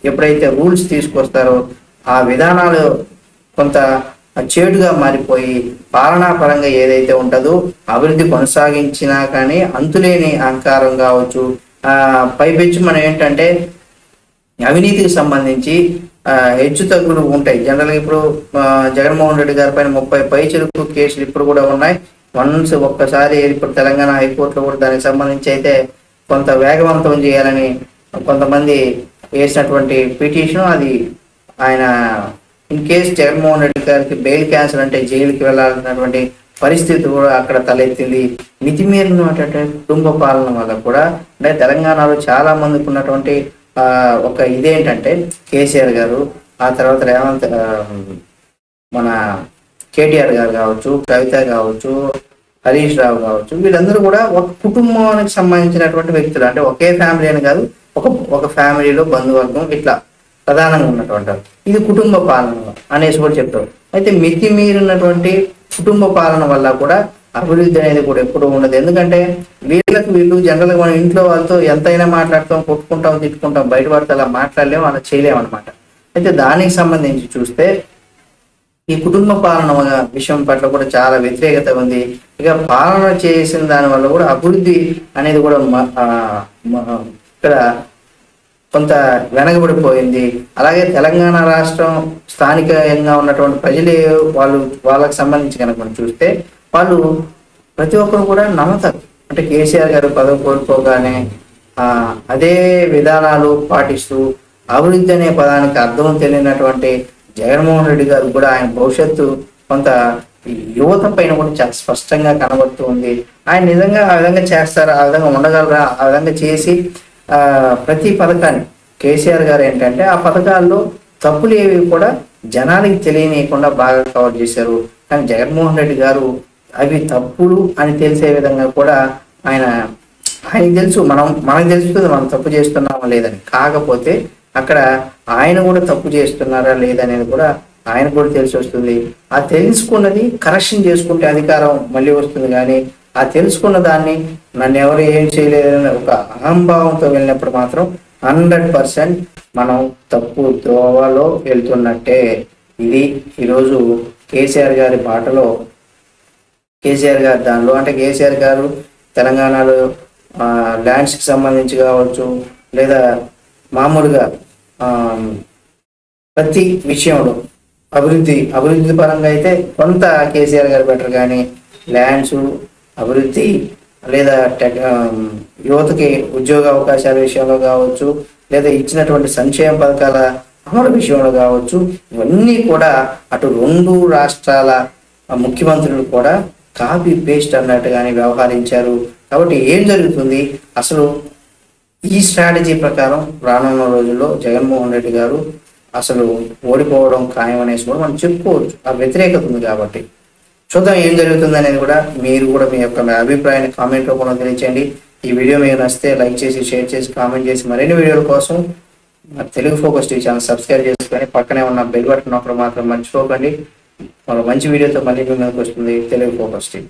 ఎప్పుడైతే రూల్స్ తీసుకొస్తారో ఆ విధానాలు కొంత చేడుగా మారిపోయి పాలనా పరంగా ఏదైతే ఉంటుందో అభివృద్ధి కొనసాగించినా కానీ అంతులేని అహంకారం కావచ్చు. పైపెచ్చు మనం ఏంటంటే అవినీతికి సంబంధించి హెచ్చు తగ్గులు ఉంటాయి. జనరల్గా ఇప్పుడు జగన్మోహన్ రెడ్డి గారి పైన 30 పైచిలుకు కేసులు ఇప్పుడు కూడా ఉన్నాయి. ఒక్కసారి ఇప్పుడు తెలంగాణ హైకోర్టులో కూడా దానికి సంబంధించి అయితే కొంత వేగవంతం చేయాలని కొంతమంది వేసినటువంటి పిటిషన్, అది ఆయన ఇన్ కేసు జగన్మోహన్ రెడ్డి గారికి బెయిల్ క్యాన్సిల్ అంటే జైలుకి వెళ్ళాల్సినటువంటి పరిస్థితి కూడా అక్కడ తలెత్తింది. మితిమీరినటువంటి కుటుంబ పాలన వల్ల కూడా అంటే తెలంగాణలో చాలా మందికి ఉన్నటువంటి ఒక ఇదేంటంటే కేసీఆర్ గారు, ఆ తర్వాత మన కేటీఆర్ గారు కావచ్చు, కవిత కావచ్చు, హరీష్ రావు కావచ్చు, వీళ్ళందరూ కూడా ఒక కుటుంబానికి సంబంధించినటువంటి వ్యక్తులు. అంటే ఒకే ఫ్యామిలీ అని కాదు, ఒక ఫ్యామిలీలో బంధువర్గం ఇట్లా ప్రధానంగా ఉన్నటువంటి ఇది కుటుంబ పాలన అనేసి కూడా చెప్తారు. అయితే మితిమీరినటువంటి కుటుంబ పాలన వల్ల కూడా అభివృద్ధి అనేది కూడా ఎప్పుడు ఉండదు. ఎందుకంటే వీళ్ళు జనరల్గా మనం ఇంట్లో వాళ్ళతో ఎంతైనా మాట్లాడతాం, కొట్టుకుంటాం, తిట్టుకుంటాం, బయటపడితే అలా మాట్లాడలేము, అలా చేయలేము అనమాట. అయితే దానికి సంబంధించి చూస్తే ఈ కుటుంబ పాలన విషయం పట్ల కూడా చాలా వ్యతిరేకత ఉంది. ఇక పాలన చేసిన దాని వల్ల కూడా అభివృద్ధి అనేది కూడా ఇక్కడ కొంత వెనకబడిపోయింది. అలాగే తెలంగాణ రాష్ట్రం స్థానికంగా ఉన్నటువంటి ప్రజలే వాళ్ళకి సంబంధించి కనుక మనం చూస్తే వాళ్ళు ప్రతి ఒక్కరు కూడా నమ్మతారు. అంటే కేసీఆర్ గారు పదవి కోల్పోగానే అదే విధానాలు పాటిస్తూ అభివృద్ధి అనే పదానికి అర్థం తెలియనటువంటి జగన్మోహన్ రెడ్డి గారు కూడా ఆయన భవిష్యత్తు కొంత యువత పైన కూడా చాలా స్పష్టంగా కనబడుతూ ఉంది. ఆయన నిజంగా ఆ విధంగా చేస్తారా, ఆ విధంగా ఉండగలరా, ఆ విధంగా చేసి ప్రతి పథకాన్ని కేసీఆర్ గారు ఏంటంటే ఆ పథకాల్లో తప్పులు ఏవి కూడా జనానికి తెలియనీయకుండా బాగా కవర్ చేశారు. కానీ జగన్మోహన్ రెడ్డి గారు అవి తప్పులు అని తెలిసే విధంగా కూడా ఆయనకి తెలుసు, మనకు తెలుస్తుంది మనం తప్పు చేస్తున్నామా లేదని. కాకపోతే అక్కడ ఆయన కూడా తప్పు చేస్తున్నారా లేదనేది కూడా ఆయన కూడా తెలిసి వస్తుంది. ఆ తెలుసుకున్నది కరెక్షన్ చేసుకుంటే అధికారం మళ్ళీ వస్తుంది. కానీ ఆ తెలుసుకున్న దాన్ని నన్ను ఎవరు ఏం చేయలేదని ఒక అహంభావంతో వెళ్ళినప్పుడు మాత్రం 100% మనం తప్పు త్రోవలో వెళ్తున్నట్టే. ఇది ఈరోజు కేసీఆర్ గారి బాటలో, కేసీఆర్ గారి దానిలో అంటే కేసీఆర్ గారు తెలంగాణలో ల్యాండ్స్కి సంబంధించి కావచ్చు, లేదా మామూలుగా ప్రతి విషయంలో అభివృద్ధి పరంగా అయితే కొంత కేసీఆర్ గారు బెటర్. కానీ ల్యాండ్స్ అభివృద్ధి లేదా యువతకి ఉద్యోగ అవకాశాల విషయంలో కావచ్చు, లేదా ఇచ్చినటువంటి సంక్షేమ పథకాల అమలు విషయంలో కావచ్చు, ఇవన్నీ కూడా అటు 2 రాష్ట్రాల ముఖ్యమంత్రులు కూడా కాపీ పేస్ట్ అన్నట్టుగానే వ్యవహరించారు. కాబట్టి ఏం జరుగుతుంది అసలు ఈ స్ట్రాటజీ ప్రకారం రానున్న రోజుల్లో జగన్మోహన్ రెడ్డి గారు అసలు ఓడిపోవడం ఖాయం అనేసి కూడా మనం చెప్పుకోవచ్చు. ఆ వ్యతిరేకత ఉంది కాబట్టి చూద్దాం ఏం జరుగుతుంది అనేది కూడా. మీరు కూడా మీ యొక్క అభిప్రాయాన్ని కామెంట్ రూపంలో తెలియచేయండి. ఈ వీడియో మీకు నచ్చితే లైక్ చేసి, షేర్ చేసి, కామెంట్ చేసి మరిన్ని వీడియోల కోసం Telugu focus TV channel subscribe చేసుకొని పక్కనే ఉన్న బెల్ బటన్ నొక్కడం మాత్రం మర్చిపోకండి. మరో మంచి వీడియోతో మళ్ళీ మీ ముందుకు వస్తుంది తెలుగు ఫోకస్ టీవీ.